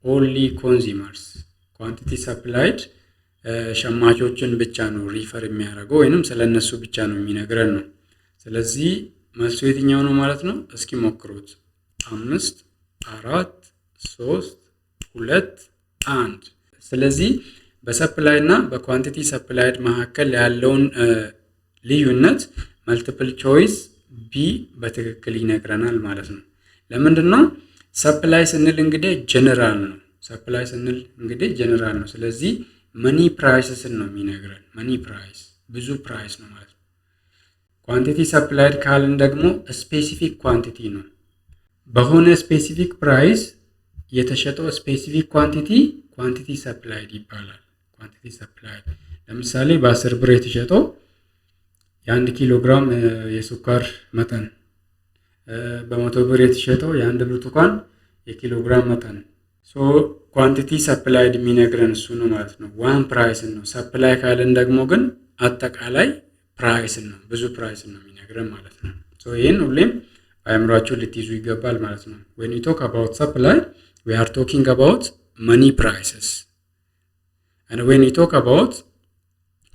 [SPEAKER 2] ኦንሊ ኮንሱመርስ፣ ኳንቲቲ ሰፕላይድ ሸማቾችን ብቻ ነው ሪፈር የሚያደርገው ወይንም ስለነሱ ብቻ ነው የሚነግረን ነው። ስለዚህ መልሱ የትኛው ነው ማለት ነው? እስኪ ሞክሩት። 5 4 3 2 1። ስለዚህ በሰፕላይ እና በኳንቲቲ ሰፕላይድ መካከል ያለውን ልዩነት መልቲፕል ቾይስ ቢ በትክክል ይነግረናል ማለት ነው። ለምንድን ነው? ሰፕላይ ስንል እንግዲህ ጀነራል ነው። ሰፕላይ ስንል እንግዲህ ጀነራል ነው። ስለዚህ መኒ ፕራይስስን ነው የሚነግረን። መኒ ፕራይስ ብዙ ፕራይስ ነው ማለት ነው። ኳንቲቲ ሰፕላይድ ካልን ደግሞ ስፔሲፊክ ኳንቲቲ ነው። በሆነ ስፔሲፊክ ፕራይስ የተሸጠው ስፔሲፊክ ኳንቲቲ ሰፕላይድ ይባላል። ኳንቲቲ ሰፕላይድ ለምሳሌ በ10 ብር የተሸጠው የ1 ኪሎ ግራም የስኳር መጠን፣ በ100 ብር የተሸጠው የ1 ብርቱካን የኪሎ ግራም መጠን። ኳንቲቲ ሰፕላይድ የሚነግረን እሱ ነው ማለት ነው። ዋን ፕራይስን ነው። ሰፕላይ ካልን ደግሞ ግን አጠቃላይ ፕራይስን ነው፣ ብዙ ፕራይስን ነው የሚነግረን ማለት ነው። ይህን ሁሌም በአእምሯችሁ ልትይዙ ይገባል ማለት ነው። when we talk about supply we are talking about money prices, and when we talk about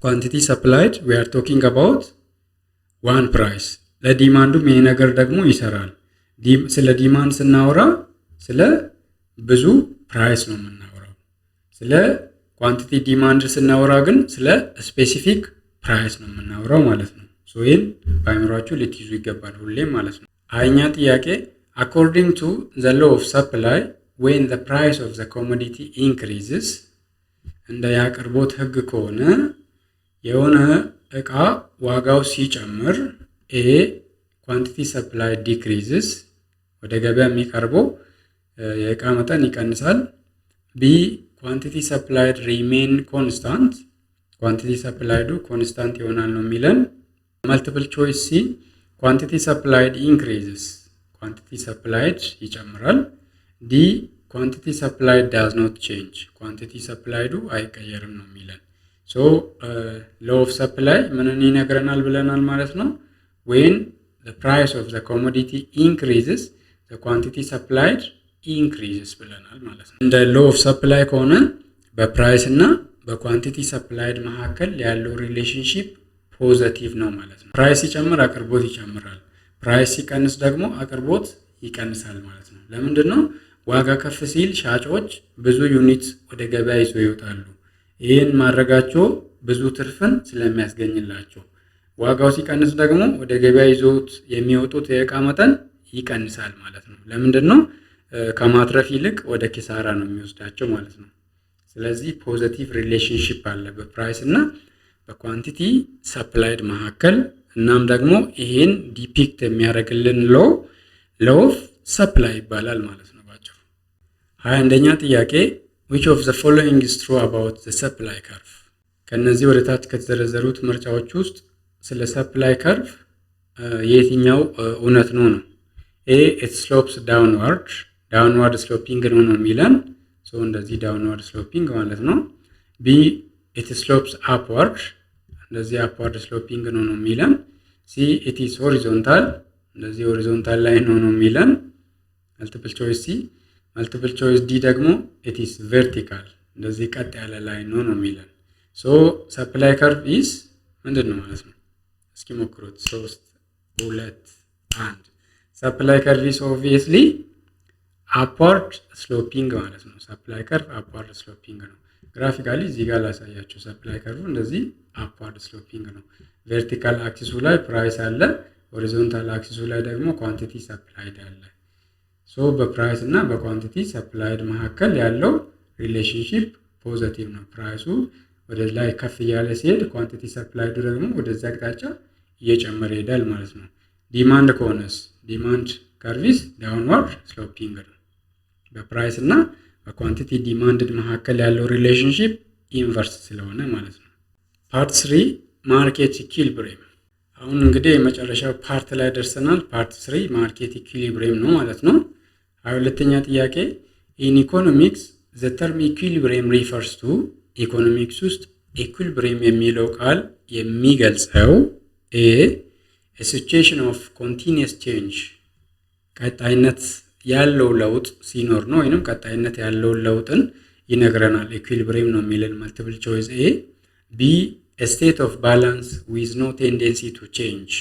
[SPEAKER 2] quantity supplied we are talking about one price። ለዲማንዱም ይሄ ነገር ደግሞ ይሰራል። ስለ ዲማንድ ስናወራ ስለ ብዙ ፕራይስ ነው የምናወራው። ስለ ኳንቲቲ ዲማንድ ስናወራ ግን ስለ ስፔሲፊክ ፕራይስ ነው የምናወራው ማለት ነው። ይህን በአእምሯችሁ ልትይዙ ይገባል ሁሌም ማለት ነው። ሀያኛ ጥያቄ according to the law of supply when the price of the commodity increases፣ እንደ የአቅርቦት ህግ ከሆነ የሆነ እቃ ዋጋው ሲጨምር ኤ ኳንቲቲ ሰፕላይ ዲክሪዝስ፣ ወደ ገበያ የሚቀርበው የእቃ መጠን ይቀንሳል። ቢ ኳንቲቲ ሰፕላይድ ሪሜን ኮንስታንት፣ ኳንቲቲ ሰፕላይዱ ኮንስታንት ይሆናል ነው የሚለን። መልቲፕል ቾይስ ሲ ኳንቲቲ ሰፕላይድ ኢንክሪዝስ፣ ኳንቲቲ ሰፕላይድ ይጨምራል። ዲ ኳንቲቲ ሰፕላይድ ዳዝ ኖት ቼንጅ፣ ኳንቲቲ ሰፕላይዱ አይቀየርም ነው የሚለን። ሶ ሎ ኦፍ ሰፕላይ ምንን ይነግረናል ብለናል ማለት ነው። ዌን the price of the commodity increases the quantity supplied increases ብለናል ማለት ነው። እንደ ሎ ኦፍ ሰፕላይ ከሆነ በፕራይስ እና በኳንቲቲ ሰፕላይድ መካከል ያለው ሪሌሽንሺፕ ፖዘቲቭ ነው ማለት ነው። ፕራይስ ሲጨምር አቅርቦት ይጨምራል፣ ፕራይስ ሲቀንስ ደግሞ አቅርቦት ይቀንሳል ማለት ነው። ለምንድን ነው? ዋጋ ከፍ ሲል ሻጮች ብዙ ዩኒት ወደ ገበያ ይዘው ይወጣሉ። ይህን ማድረጋቸው ብዙ ትርፍን ስለሚያስገኝላቸው፣ ዋጋው ሲቀንስ ደግሞ ወደ ገበያ ይዘውት የሚወጡት የእቃ መጠን ይቀንሳል ማለት ነው። ለምንድን ነው? ከማትረፍ ይልቅ ወደ ኪሳራ ነው የሚወስዳቸው ማለት ነው። ስለዚህ ፖዘቲቭ ሪሌሽንሺፕ አለ በፕራይስ እና በኳንቲቲ ሰፕላይድ መካከል። እናም ደግሞ ይሄን ዲፒክት የሚያደርግልን ሎ ኦፍ ሰፕላይ ይባላል ማለት ነው ባጭሩ። 21ኛ ጥያቄ which of the following is true about the supply curve? ከነዚህ ወደ ታች ከተዘረዘሩት ምርጫዎች ውስጥ ስለ ሰፕላይ ከርቭ የትኛው እውነት ነው ነው? ኤ it slopes downward sloping ነው የሚለን። ሶ እንደዚህ downward sloping ማለት ነው። ቢ it slopes upward፣ እንደዚህ upward sloping ነው የሚለን። ሲ it is horizontal፣ እንደዚህ horizontal line ነው የሚለን። multiple choice ሲ። multiple choice ዲ ደግሞ it is vertical፣ እንደዚህ ቀጥ ያለ ላይን ነው የሚለን። ሶ ሰፕላይ ከርቭ ኢዝ ምንድን ነው ማለት ነው? እስኪ ሞክሩት። 3 2 1 ሰፕላይ ከርቭ ኢዝ ኦብቪየስሊ አፕዋርድ ስሎፒንግ ማለት ነው። ሰፕላይ ከርቭ አፕዋርድ ስሎፒንግ ነው። ግራፊካሊ እዚህ ጋር ላሳያችሁ። ሰፕላይ ከርቭ እንደዚህ አፕዋርድ ስሎፒንግ ነው። ቨርቲካል አክሲሱ ላይ ፕራይስ አለ፣ ሆሪዞንታል አክሲሱ ላይ ደግሞ ኳንቲቲ ሰፕላይድ አለ። ሶ በፕራይስ እና በኳንቲቲ ሰፕላይድ መካከል ያለው ሪሌሽንሺፕ ፖዘቲቭ ነው። ፕራይሱ ወደ ላይ ከፍ እያለ ሲሄድ ኳንቲቲ ሰፕላይዱ ደግሞ ወደዛ አቅጣጫ እየጨመረ ይሄዳል ማለት ነው። ዲማንድ ከሆነስ ዲማንድ ከርቪስ ዳውንዋርድ ስሎፒንግ ነው። በፕራይስ እና በኳንቲቲ ዲማንድ መካከል ያለው ሪሌሽንሺፕ ኢንቨርስ ስለሆነ ማለት ነው። ፓርት 3 ማርኬት ኢኩሊብሪየም። አሁን እንግዲህ የመጨረሻው ፓርት ላይ ደርሰናል። ፓርት 3 ማርኬት ኢኩሊብሪየም ነው ማለት ነው። 22ኛ ጥያቄ ኢን ኢኮኖሚክስ ዘ ተርም ኢኩሊብሪየም ሪፈርስ ቱ፣ ኢኮኖሚክስ ውስጥ ኢኩሊብሪየም የሚለው ቃል የሚገልጸው ኤ ሲቹዌሽን ኦፍ ኮንቲኒየስ ቼንጅ፣ ቀጣይነት ያለው ለውጥ ሲኖር ነው፣ ወይንም ቀጣይነት ያለውን ለውጥን ይነግረናል። ኢኩሊብሪየም ነው የሚለን መልቲፕል ቾይስ ኤ። ቢ ስቴት ኦፍ ባላንስ ዊዝ ኖ ቴንደንሲ ቱ ቼንጅ፣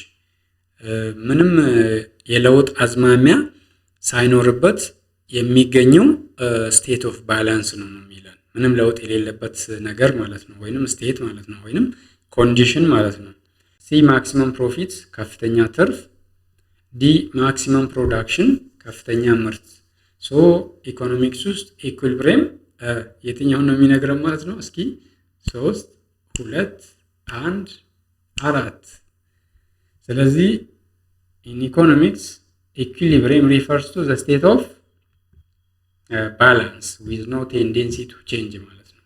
[SPEAKER 2] ምንም የለውጥ አዝማሚያ ሳይኖርበት የሚገኘው ስቴት ኦፍ ባላንስ ነው የሚለን። ምንም ለውጥ የሌለበት ነገር ማለት ነው፣ ወይንም ስቴት ማለት ነው፣ ወይንም ኮንዲሽን ማለት ነው። ሲ ማክሲመም ፕሮፊት፣ ከፍተኛ ትርፍ። ዲ ማክሲመም ፕሮዳክሽን፣ ከፍተኛ ምርት። ሶ ኢኮኖሚክስ ውስጥ ኢኩሊብሪየም የትኛውን ነው የሚነግረን ማለት ነው? እስኪ 3 2 1 4። ስለዚህ ኢን ኢኮኖሚክስ ኢኩሊብሪየም ሪፈርስ ቱ ዘ ስቴት ኦፍ ባላንስ ዊዝ ኖ ቴንደንሲ ቱ ቼንጅ ማለት ነው።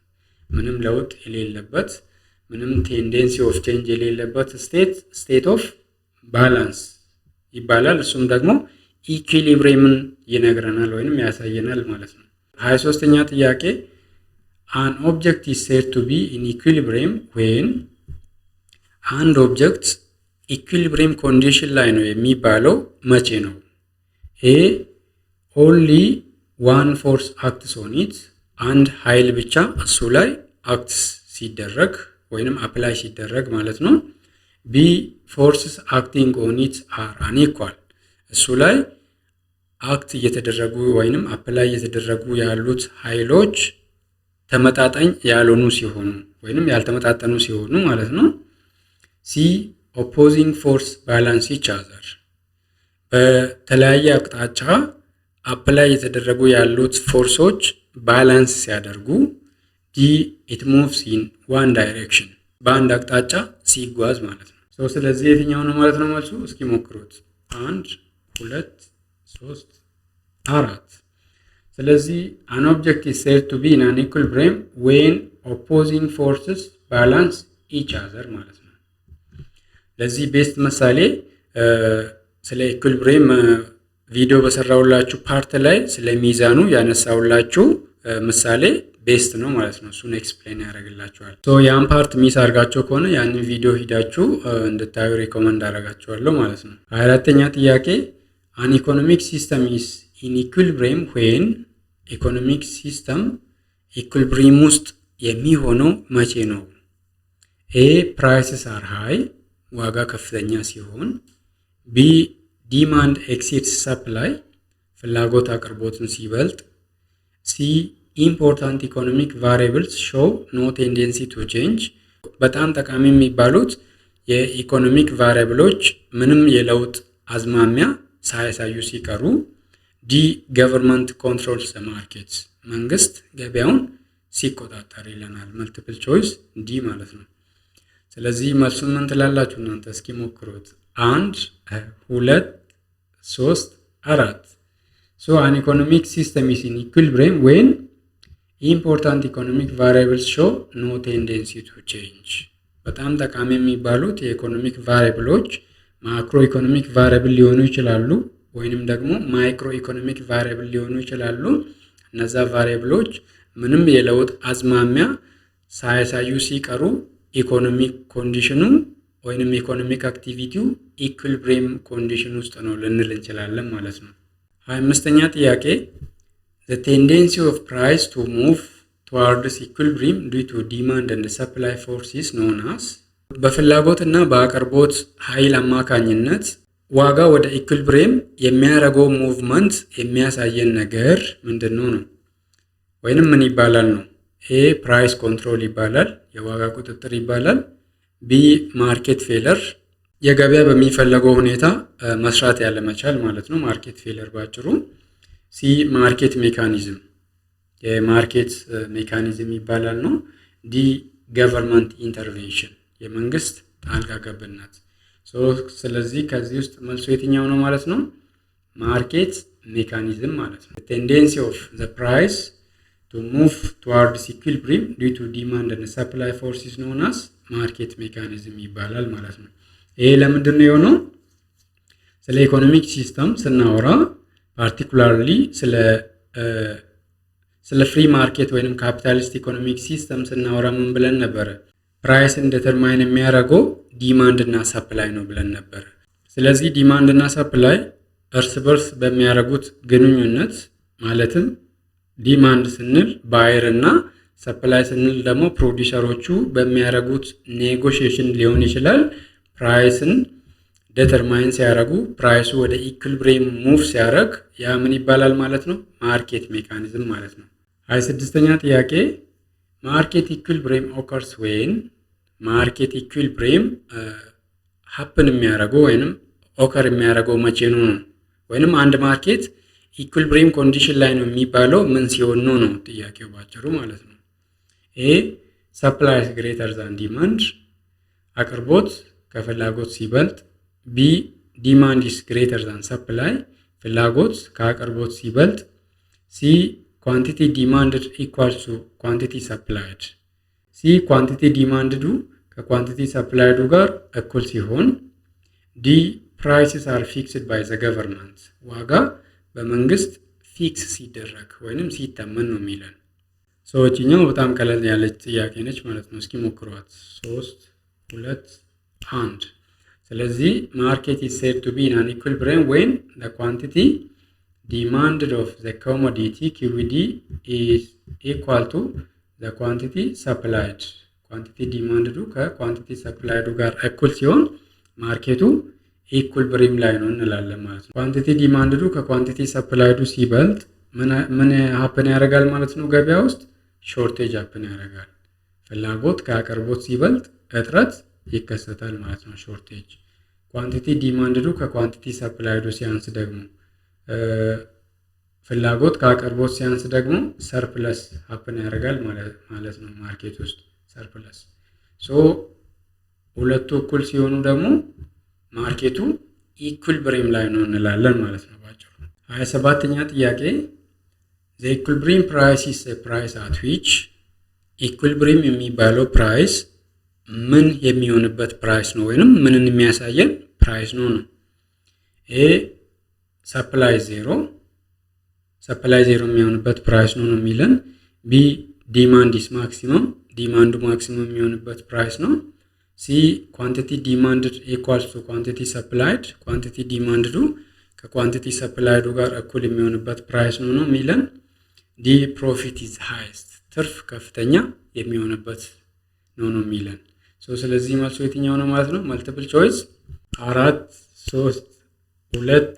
[SPEAKER 2] ምንም ለውጥ የሌለበት፣ ምንም ቴንደንሲ ኦፍ ቼንጅ የሌለበት ስቴት ኦፍ ባላንስ ይባላል። እሱም ደግሞ ኢኩሊብሪየምን ይነግረናል ወይንም ያሳየናል ማለት ነው። 23ኛ ጥያቄ አን ኦብጀክት ኢዝ ሴድ ቱ ቢ ኢን ኢኩሊብሪየም ዌን፣ አንድ ኦብጀክት ኢኩሊብሪየም ኮንዲሽን ላይ ነው የሚባለው መቼ ነው? ኤ ኦንሊ ዋን ፎርስ አክትስ ኦን ኢት፣ አንድ ኃይል ብቻ እሱ ላይ አክትስ ሲደረግ ወይንም አፕላይ ሲደረግ ማለት ነው። ቢ ፎርስስ አክቲንግ ኦን ኢት አር አንኢኳል፣ እሱ ላይ አክት እየተደረጉ ወይንም አፕላይ እየተደረጉ ያሉት ኃይሎች ተመጣጣኝ ያልሆኑ ሲሆኑ ወይንም ያልተመጣጠኑ ሲሆኑ ማለት ነው። ሲ ኦፖዚንግ ፎርስ ባላንስ ኢች አዘር፣ በተለያየ አቅጣጫ አፕላይ እየተደረጉ ያሉት ፎርሶች ባላንስ ሲያደርጉ። ዲ ኢት ሙቭስ ኢን ዋን ዳይሬክሽን፣ በአንድ አቅጣጫ ሲጓዝ ማለት ነው። ስለዚህ የትኛው ነው ማለት ነው መልሱ? እስኪ ሞክሩት። 1 2 3 4። ስለዚህ an object is said to be in an equilibrium when opposing forces balance each other ማለት ነው። ለዚህ ቤስት ምሳሌ ስለ ኢኩሊብሪየም ቪዲዮ በሰራውላችሁ ፓርት ላይ ስለ ሚዛኑ ያነሳውላችሁ ምሳሌ ቤስት ነው ማለት ነው። እሱን ኤክስፕሌን ያደርግላችኋል። ሶ ያን ፓርት ሚስ አድርጋችሁ ከሆነ ያንን ቪዲዮ ሂዳችሁ እንድታዩ ሪኮመንድ አደርጋችኋለሁ ማለት ነው። 24ኛ ጥያቄ an economic system is in equilibrium when economic system equilibrium ውስጥ የሚሆነው መቼ ነው? A prices are high ዋጋ ከፍተኛ ሲሆን፣ B demand exceeds supply ፍላጎት አቅርቦትን ሲበልጥ፣ C important economic variables show no tendency to change በጣም ጠቃሚ የሚባሉት የኢኮኖሚክ ቫሪያብሎች ምንም የለውጥ አዝማሚያ ሳያሳዩ ሲቀሩ፣ ዲ ገቨርንመንት ኮንትሮልስ ዘ ማርኬትስ መንግስት ገበያውን ሲቆጣጠር ይለናል። መልቲፕል ቾይስ ዲ ማለት ነው። ስለዚህ መልሱን ምን ትላላችሁ እናንተ? እስኪ ሞክሩት። 1 2 3 4 ሶ an economic system is in equilibrium when important economic variables show no tendency to change በጣም ጠቃሚ የሚባሉት የኢኮኖሚክ ቫሪያብሎች ማክሮ ኢኮኖሚክ ቫሪያብል ሊሆኑ ይችላሉ ወይንም ደግሞ ማይክሮ ኢኮኖሚክ ቫሪያብል ሊሆኑ ይችላሉ። እነዛ ቫሪያብሎች ምንም የለውጥ አዝማሚያ ሳያሳዩ ሲቀሩ ኢኮኖሚክ ኮንዲሽኑ ወይንም ኢኮኖሚክ አክቲቪቲው ኢኩሊብሪየም ኮንዲሽን ውስጥ ነው ልንል እንችላለን ማለት ነው። 25ኛ ጥያቄ the tendency of price to move towards equilibrium due to demand and supply forces known as በፍላጎት እና በአቅርቦት ኃይል አማካኝነት ዋጋ ወደ ኢኩሊብሪየም የሚያደርገው ሙቭመንት የሚያሳየን ነገር ምንድነው ነው? ወይንም ምን ይባላል ነው? ኤ ፕራይስ ኮንትሮል ይባላል፣ የዋጋ ቁጥጥር ይባላል። ቢ ማርኬት ፌለር የገበያ በሚፈለገው ሁኔታ መስራት ያለ መቻል ማለት ነው። ማርኬት ፌለር ባጭሩ። ሲ ማርኬት ሜካኒዝም የማርኬት ሜካኒዝም ይባላል ነው። ዲ ገቨርንመንት ኢንተርቬንሽን የመንግስት ጣልቃ ገብነት። ስለዚህ ከዚህ ውስጥ መልሱ የትኛው ነው ማለት ነው? ማርኬት ሜካኒዝም ማለት ነው። ቴንደንሲ ኦፍ ዘ ፕራይስ to move towards equilibrium due to demand and supply forces known as market mechanism ይባላል ማለት ነው። ይሄ ለምንድን ነው የሆነው? ስለ ኢኮኖሚክ ሲስተም ስናወራ ፓርቲኩላርሊ ስለ ፍሪ ማርኬት ወይንም ካፒታሊስት ኢኮኖሚክ ሲስተም ስናወራ ምን ብለን ነበር? ፕራይስን ዲተርማይን የሚያደርገው ዲማንድ እና ሰፕላይ ነው ብለን ነበር። ስለዚህ ዲማንድ እና ሰፕላይ እርስ በርስ በሚያደርጉት ግንኙነት ማለትም ዲማንድ ስንል ባየር እና ሰፕላይ ስንል ደግሞ ፕሮዲውሰሮቹ በሚያደርጉት ኔጎሽዬሽን ሊሆን ይችላል። ፕራይስን ዲተርማይን ሲያደርጉ ፕራይሱ ወደ ኢኩሊብሪየም ሙቭ ሲያደርግ ያ ምን ይባላል ማለት ነው? ማርኬት ሜካኒዝም ማለት ነው። 26ኛ ጥያቄ ማርኬት ኢኩሊብሪየም ኦከርስ ዌን ማርኬት ኢኩሊብሪየም ሀፕን የሚያደርገው ወይንም ኦከር የሚያደርገው መቼ ነው? ወይንም አንድ ማርኬት ኢኩሊብሪየም ኮንዲሽን ላይ ነው የሚባለው ምን ሲሆን ነው ነው ጥያቄው ባጭሩ ማለት ነው። ኤ ሰፕላይ ግሬተር ዛን ዲማንድ አቅርቦት ከፍላጎት ሲበልጥ፣ ቢ ዲማንድ ኢስ ግሬተር ዛን ሰፕላይ ፍላጎት ከአቅርቦት ሲበልጥ፣ ሲ ኳንቲቲ ዲማንድድ ኢኳልስ ቱ ኳንቲቲ ሰፕላይድ ሲ ኳንቲቲ ዲማንድዱ ከኳንቲቲ ሰፕላይዱ ጋር እኩል ሲሆን፣ ዲ ፕራይስስ አር ፊክስድ ባይ ዘ ገቨርንመንት ዋጋ በመንግስት ፊክስ ሲደረግ ወይንም ሲተመን ነው የሚለን። ሰዎችኛው በጣም ቀለል ያለች ጥያቄ ነች ማለት ነው። እስኪ ሞክሯት። 3 2 1 ስለዚህ ማርኬት is said to be in an equilibrium when the quantity demanded of the commodity QD is equal to the quantity supplied quantity demanded ከኳንቲቲ ሰፕላይዱ ጋር እኩል ሲሆን ማርኬቱ ኢኩሊብሪየም ላይ ነው እንላለን ማለት ነው። ኳንቲቲ ዲማንድዱ ከኳንቲቲ ሰፕላይዱ ሲበልጥ ምን ሀፕን ያደርጋል ማለት ነው? ገበያ ውስጥ ሾርቴጅ ሀፕን ያደርጋል። ፍላጎት ከአቅርቦት ሲበልጥ እጥረት ይከሰታል ማለት ነው፣ ሾርቴጅ። ኳንቲቲ ዲማንድዱ ከኳንቲቲ ሰፕላይዱ ሲያንስ ደግሞ ፍላጎት ከአቅርቦት ሲያንስ ደግሞ ሰርፕለስ ሀፕን ያደርጋል ማለት ነው ማርኬት ውስጥ ሰርፕለስ። ሁለቱ እኩል ሲሆኑ ደግሞ ማርኬቱ ኢኩሊብሪየም ላይ ነው እንላለን ማለት ነው ባጭሩ። 27ኛ ጥያቄ the equilibrium price is a price at which equilibrium የሚባለው ፕራይስ ምን የሚሆንበት ፕራይስ ነው ወይንም ምንን የሚያሳየን ፕራይስ ነው ነው። ኤ ሰፕላይ ዜሮ የሚሆንበት ፕራይስ ነው የሚለን። ቢ ዲማንድ ኢስ ማክሲመም ዲማንዱ ማክሲመም የሚሆንበት ፕራይስ ነው። ሲ ኳንቲቲ ዲማንድድ ኢኳልስ ቱ ኳንቲቲ ሰፕላይድ ኳንቲቲ ዲማንድዱ ከኳንቲቲ ሰፕላይዱ ጋር እኩል የሚሆንበት ፕራይስ ነው ነው የሚለን። ዲ ፕሮፊት ኢዝ ሃይስት ትርፍ ከፍተኛ የሚሆንበት ነው ነው የሚለን። ስለዚህ መልሱ የትኛው ነው ማለት ነው? መልቲፕል ቾይስ 4 3 2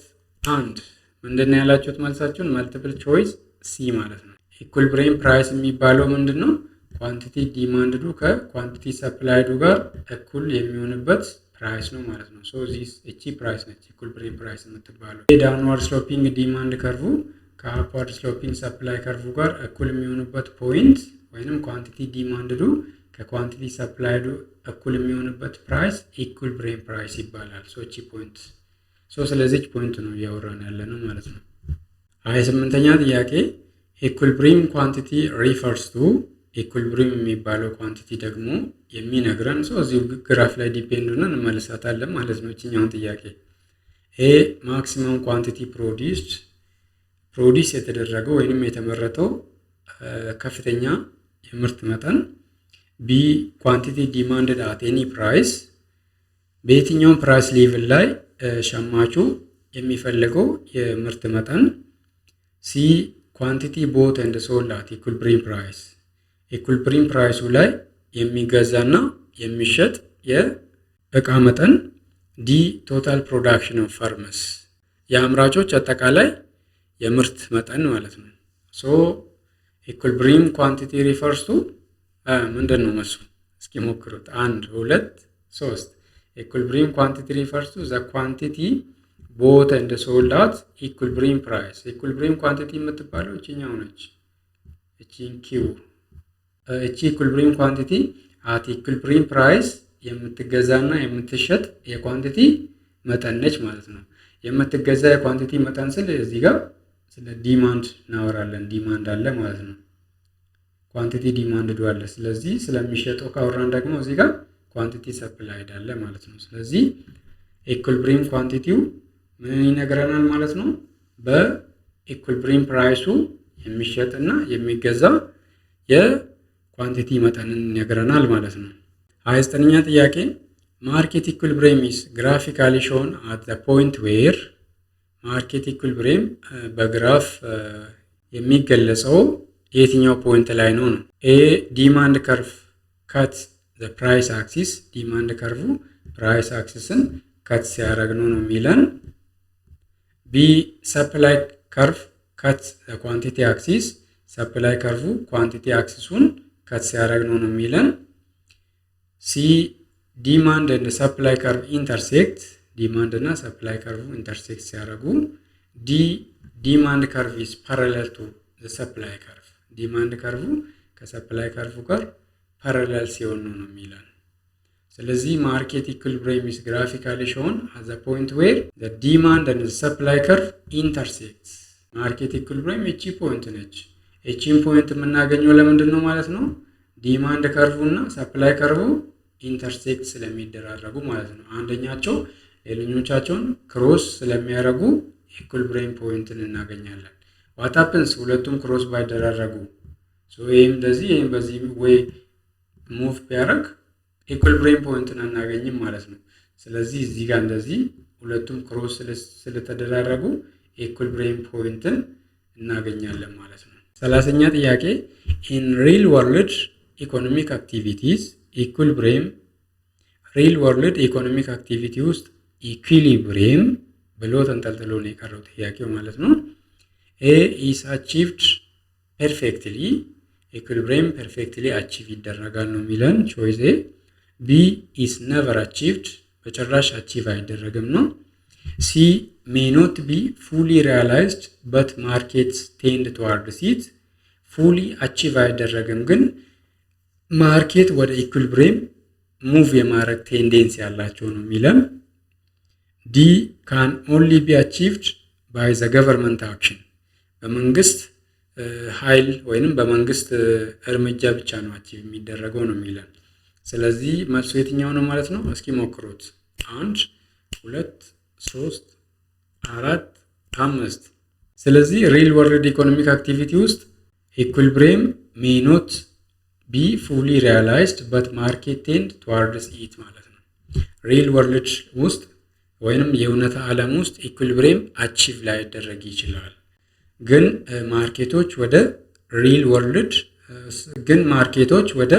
[SPEAKER 2] 1 ምንድነው ያላችሁት መልሳችሁን? መልቲፕል ቾይስ ሲ ማለት ነው። ኢኩሊብሪየም ፕራይስ የሚባለው ምንድነው? ኳንቲቲ ዲማንድዱ ከኳንቲቲ ሰፕላይዱ ጋር እኩል የሚሆንበት ፕራይስ ነው ማለት ነው። እቺ ፕራይስ ነች ኢኩሊብሪየም ፕራይስ የምትባለው። ዳውንዋርድ ስሎፒንግ ዲማንድ ከርቭ ከአፕዋርድ ስሎፒንግ ሰፕላይ ከርቭ ጋር እኩል የሚሆንበት ፖይንት ወይንም ኳንቲቲ ዲማንድዱ ከኳንቲቲ ሰፕላይዱ እኩል የሚሆንበት ፕራይስ ኢኩሊብሪየም ፕራይስ ይባላል። እቺ ፖይንት ስለዚህ ፖይንት ነው እያወራን ያለ ነው ማለት ነው። 28ኛ ጥያቄ ኢኩሊብሪየም ኳንቲቲ ሪፈርስ ቱ ኢኩሊብሪየም የሚባለው ኳንቲቲ ደግሞ የሚነግረን እዚሁ ግራፍ ላይ ዲፔንድ ሆነን እንመልሳታለን ማለት ነው። እቺኛውን ጥያቄ ኤ ማክሲመም ኳንቲቲ ፕሮዲስ የተደረገው ወይንም የተመረተው ከፍተኛ የምርት መጠን። ቢ ኳንቲቲ ዲማንድድ አት ኤኒ ፕራይስ በየትኛውም ፕራይስ ሌቭል ላይ ሸማቹ የሚፈልገው የምርት መጠን። ሲ ኳንቲቲ ቦት ኤንድ ሶልድ አት ኢኩሊብሪየም ፕራይስ ኢኩሊብሪየም ፕራይሱ ላይ የሚገዛና የሚሸጥ የእቃ መጠን። ዲ ቶታል ፕሮዳክሽን ኦፍ ፈርምስ የአምራቾች አጠቃላይ የምርት መጠን ማለት ነው። ኢኩሊብሪየም ኳንቲቲ ሪፈርስ ቱ ምንድን ነው መልሱ? እስኪ ሞክሩት። 1 2 3 ኢኩሊብሪየም ኳንቲቲ ሪፈርስ ቱ ዘ ኳንቲቲ ቦት ኤንድ ሶልድ አት ኢኩሊብሪየም ፕራይስ። ኢኩሊብሪየም ኳንቲቲ የምትባለው እቺኛው ነች። እቺን ኪው እቺ ኢኩሊብሪየም ኳንቲቲ አት ኢኩሊብሪየም ፕራይስ የምትገዛና የምትሸጥ የኳንቲቲ መጠን ነች ማለት ነው። የምትገዛ የኳንቲቲ መጠን ስለ እዚህ ጋር ስለ ዲማንድ እናወራለን። ዲማንድ አለ ማለት ነው። ኳንቲቲ ዲማንድ አለ። ስለዚህ ስለሚሸጠው ካወራን ደግሞ እዚህ ጋር ኳንቲቲ ሰፕላይድ አለ ማለት ነው። ስለዚህ ኢኩሊብሪየም ኳንቲቲው ምን ይነግረናል ማለት ነው? በኢኩሊብሪየም ፕራይሱ የሚሸጥና የሚገዛ የኳንቲቲ መጠንን ይነግረናል ማለት ነው። 29ኛ ጥያቄ ማርኬት ኢኩሊብሪየም ኢዝ ግራፊካሊ ሾን አት ዘ ፖይንት ዌር ማርኬት ኢኩሊብሪየም በግራፍ የሚገለጸው የትኛው ፖይንት ላይ ነው ነው? ኤ ዲማንድ ከርቭ ካት ዘ ፕራይስ አክሲስ ዲማንድ ከርቭ ፕራይስ አክሲስን ካት ሲያደርግ ነው የሚለን። ቢ ሰፕላይ ከርቭ ካት ዘ ኳንቲቲ አክሲስ ሰፕላይ ከርቭ ኳንቲቲ አክሲሱን ካት ሲያደርግ ነው የሚለን። ሲ ዲማንድ ኤንድ ሰፕላይ ከርቭ ኢንተርሴክት ዲማንድ እና ሰፕላይ ከርቭ ኢንተርሴክት ሲያደርጉ። ዲ ዲማንድ ከርቭ ኢዝ ፓራሌል ቱ ዘ ሰፕላይ ከርቭ ዲማንድ ከርቭ ከሰፕላይ ከርቭ ጋር ፓራሌል ሲሆን ነው የሚለን። ስለዚህ ማርኬት ኢኩሊብሪየም ኢዝ ግራፊካሊ ሾን አት ዘ ፖይንት ዌር ዘ ዲማንድ ኤንድ ሰፕላይ ከርቭ ኢንተርሴክት። ማርኬት ኢኩሊብሪየም እቺ ፖይንት ነች። እቺን ፖይንት የምናገኘው ለምንድን ነው ማለት ነው? ዲማንድ ከርቭ እና ሰፕላይ ከርቭ ኢንተርሴክት ስለሚደራረጉ ማለት ነው። አንደኛቸው ሌሎቻቸውን ክሮስ ስለሚያደርጉ ኢኩሊብሪየም ፖይንትን እናገኛለን። ዋት ሃፕንስ ሁለቱም ክሮስ ባይደራረጉ ይህም እንደዚህ ይህም በዚህ ወይ ሙቭ ቢያደርግ ኢኩሊብሪየም ፖይንትን አናገኝም ማለት ነው። ስለዚህ እዚህ ጋር እንደዚህ ሁለቱም ክሮስ ስለተደራረጉ ኢኩሊብሪየም ፖይንትን እናገኛለን ማለት ነው። 30ኛ ጥያቄ ኢን ሪል ወርልድ ኢኮኖሚክ አክቲቪቲስ ኢኩሊብሪየም ሪል ወርልድ ኢኮኖሚክ አክቲቪቲ ውስጥ ኢኩሊብሪየም ብሎ ተንጠልጥሎ ነው የቀረው ጥያቄው ማለት ነው። ኤ ኢስ አቺቭድ ፐርፌክትሊ ኢኩሊብሪየም ፐርፌክትሊ አቺቭ ይደረጋል ነው የሚለን ቾይስ ኤ። ቢ ኢስ ነቨር አቺቭድ በጭራሽ አቺቭ አይደረግም ነው። ሲ ሜይ ኖት ቢ ፉሊ ሪያላይዝድ በት ማርኬትስ ቴንድ ቱዋርድስ ኢት ፉሊ አቺቭ አይደረግም ግን ማርኬት ወደ ኢኩሊብሪየም ሙቭ የማድረግ ቴንዴንሲ ያላቸው ነው የሚለን። ዲ ካን ኦንሊ ቢ አቺቭድ ባይ ዘ ገቨርንመንት አክሽን በመንግስት ኃይል ወይንም በመንግስት እርምጃ ብቻ ነው አቺቭ የሚደረገው ነው የሚለን። ስለዚህ መልሱ የትኛው ነው ማለት ነው? እስኪ ሞክሩት። 1 2 3 4 5። ስለዚህ ሪል ወርልድ ኢኮኖሚክ አክቲቪቲ ውስጥ ኢኩሊብሪየም ሜይ ኖት ቢ ፉሊ ሪያላይዝድ በት ማርኬት ቴንድ ቱዋርድስ ኢት ማለት ነው። ሪል ወርልድ ውስጥ ወይንም የእውነታ ዓለም ውስጥ ኢኩሊብሪየም አቺቭ ላይደረግ ይችላል። ግን ማርኬቶች ወደ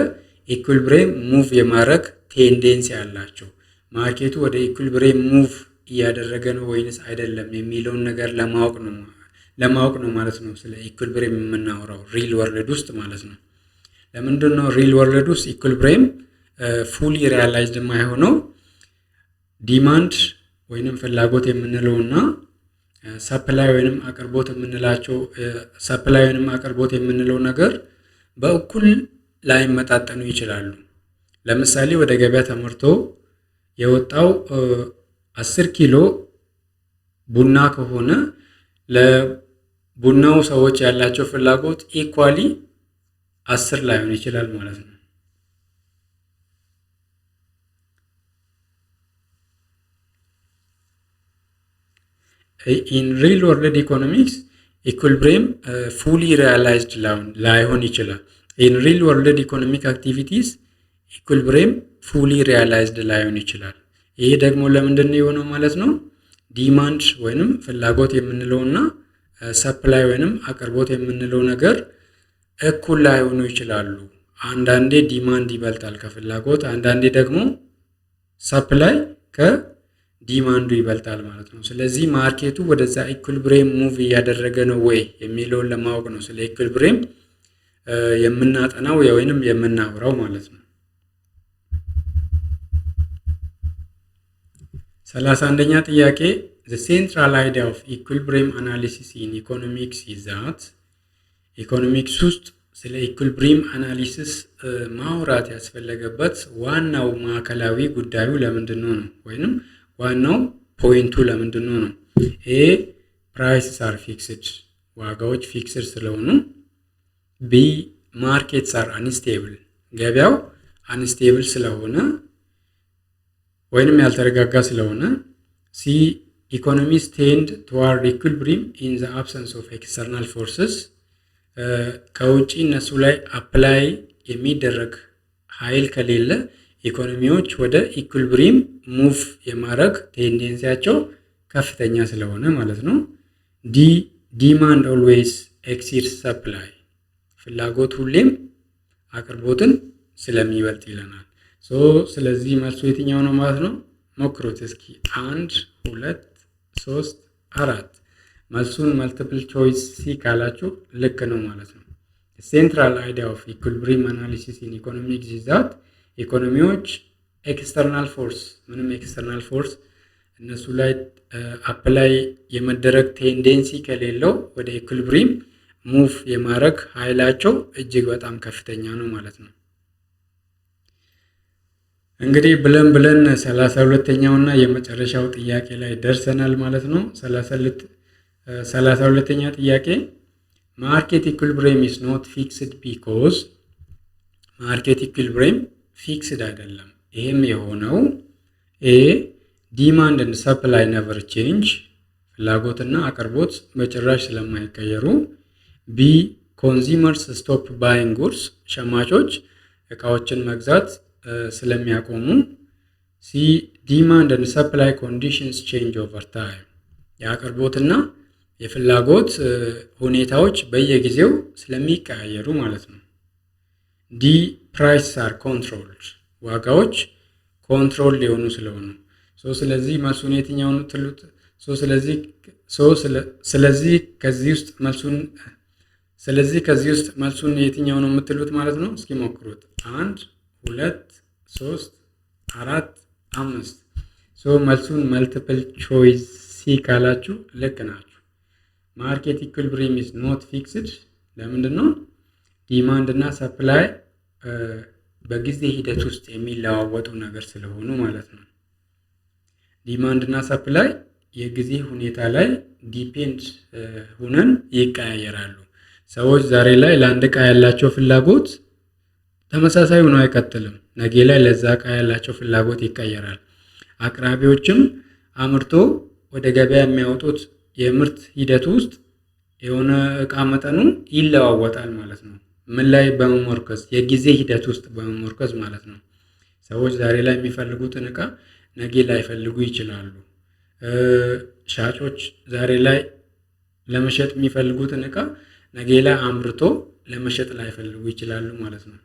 [SPEAKER 2] ኢኩሊብሪየም ሙቭ የማድረግ ቴንዴንሲ አላቸው። ማርኬቱ ወደ ኢኩሊብሪየም ሙቭ እያደረገ ነው ወይንስ አይደለም የሚለውን ነገር ለማወቅ ነው ማለት ነው ስለ ኢኩሊብሪየም የምናወራው ሪል ወርልድ ውስጥ ማለት ነው። ለምንድን ነው ሪል ወርልድ ውስጥ ኢኩሊብሪየም ፉሊ ሪያላይዝድ የማይሆነው? ዲማንድ ወይንም ፍላጎት የምንለውና ሰፕላይ ወይንም አቅርቦት የምንለው ነገር በእኩል ላይመጣጠኑ ይችላሉ። ለምሳሌ ወደ ገበያ ተመርቶ የወጣው 10 ኪሎ ቡና ከሆነ ለቡናው ሰዎች ያላቸው ፍላጎት ኢኳሊ 10 ላይሆን ይችላል ማለት ነው። ኢን ሪል ወርልድ ኢኮኖሚክስ ኢኩሊብሪየም ፉሊ ሪያላይዝድ ላይሆን ይችላል። ኢን ሪል ወርልድ ኢኮኖሚክ አክቲቪቲስ ኢኩሊብሪየም ፉሊ ሪያላይዝድ ላይሆን ይችላል። ይሄ ደግሞ ለምንድን ነው የሆነው ማለት ነው? ዲማንድ ወይንም ፍላጎት የምንለውና ሰፕላይ ወይንም አቅርቦት የምንለው ነገር እኩል ላይሆኑ ይችላሉ። አንዳንዴ ዲማንድ ይበልጣል ከፍላጎት፣ አንዳንዴ ደግሞ ሰፕላይ ከዲማንዱ ይበልጣል ማለት ነው። ስለዚህ ማርኬቱ ወደዛ ኢኩሊብሪየም ሙቭ እያደረገ ነው ወይ የሚለውን ለማወቅ ነው ስለ ኢኩሊብሪየም የምናጠናው ወይንም የምናወራው ማለት ነው። 31ኛ ጥያቄ the central idea of equilibrium analysis in economics is that ኢኮኖሚክስ ውስጥ ስለ ኢኩሊብሪየም አናሊሲስ ማውራት ያስፈለገበት ዋናው ማዕከላዊ ጉዳዩ ለምንድነው ነው ወይንም ዋናው ፖይንቱ ለምንድነው ነው? ኤ prices are fixed ዋጋዎች ፊክስድ ስለሆኑ፣ ቢ markets are unstable ገበያው unstable ስለሆነ ወይንም ያልተረጋጋ ስለሆነ፣ ሲ economies tend toward equilibrium in the absence of external forces ከውጪ እነሱ ላይ አፕላይ የሚደረግ ኃይል ከሌለ ኢኮኖሚዎች ወደ ኢኩሊብሪየም ሙቭ የማድረግ ቴንዴንሲያቸው ከፍተኛ ስለሆነ ማለት ነው። ዲ ዲማንድ ኦልዌይስ ኤክሲድስ ሰፕላይ ፍላጎት ሁሌም አቅርቦትን ስለሚበልጥ ይለናል። ስለዚህ መልሱ የትኛው ነው ማለት ነው? ሞክሩት እስኪ 1 2 3 4 መልሱን መልቲፕል ቾይስ ሲ ካላችሁ ልክ ነው ማለት ነው። ሴንትራል አይዲያ ኦፍ ኢኩሊብሪየም አናሊሲስ ኢን ኢኮኖሚክስ ኢዝ ዛት ኢኮኖሚዎች ኤክስተርናል ፎርስ ምንም ኤክስተርናል ፎርስ እነሱ ላይ አፕላይ የመደረግ ቴንዴንሲ ከሌለው ወደ ኢኩሊብሪየም ሙቭ የማድረግ ኃይላቸው እጅግ በጣም ከፍተኛ ነው ማለት ነው። እንግዲህ ብለን 32ኛውና የመጨረሻው ጥያቄ ላይ ደርሰናል ማለት ነው። 32ኛ ጥያቄ ማርኬት ኢኩሊብሪየም ኢዝ ኖት ፊክስድ ቢኮዝ ማርኬት ኢኩሊብሪየም ፊክስድ አይደለም። ይሄም የሆነው ኤ ዲማንድ ኤንድ ሰፕላይ ነቨር ቼንጅ ፍላጎትና አቅርቦት በጭራሽ ስለማይቀየሩ፣ ቢ ኮንሱመርስ ስቶፕ ባይንግ ጉድስ ሸማቾች እቃዎችን መግዛት ስለሚያቆሙ፣ ሲ ዲማንድ ኤንድ ሰፕላይ ኮንዲሽንስ ቼንጅ ኦቨር ታይም የአቅርቦትና የፍላጎት ሁኔታዎች በየጊዜው ስለሚቀያየሩ ማለት ነው። ዲ ፕራይስ አር ኮንትሮልድ ዋጋዎች ኮንትሮል ሊሆኑ ስለሆኑ። ስለዚህ መልሱን የትኛው ነው ትሉት? ስለዚህ ከዚህ ውስጥ መልሱን የትኛው ነው የምትሉት ማለት ነው? እስኪ ሞክሩት። 1 2 3 4 5 መልሱን መልቲፕል ቾይስ ሲ ካላችሁ ልክ ናችሁ። ማርኬት ኢኩሊብሪየም ኢዝ ኖት ፊክስድ ለምንድን ነው? ዲማንድ እና ሰፕላይ በጊዜ ሂደት ውስጥ የሚለዋወጡ ነገር ስለሆኑ ማለት ነው። ዲማንድ እና ሰፕላይ የጊዜ ሁኔታ ላይ ዲፔንድ ሆነን ይቀያየራሉ። ሰዎች ዛሬ ላይ ለአንድ ዕቃ ያላቸው ፍላጎት ተመሳሳይ ሆኖ አይቀጥልም። ነገ ላይ ለዛ ዕቃ ያላቸው ፍላጎት ይቀየራል። አቅራቢዎችም አምርቶ ወደ ገበያ የሚያወጡት የምርት ሂደት ውስጥ የሆነ ዕቃ መጠኑ ይለዋወጣል ማለት ነው። ምን ላይ በመመርኮዝ? የጊዜ ሂደት ውስጥ በመመርኮዝ ማለት ነው። ሰዎች ዛሬ ላይ የሚፈልጉትን ዕቃ ነገ ላይፈልጉ ይችላሉ። ሻጮች ዛሬ ላይ ለመሸጥ የሚፈልጉትን ዕቃ ነገ ላይ አምርቶ ለመሸጥ ላይፈልጉ ይችላሉ ማለት ነው።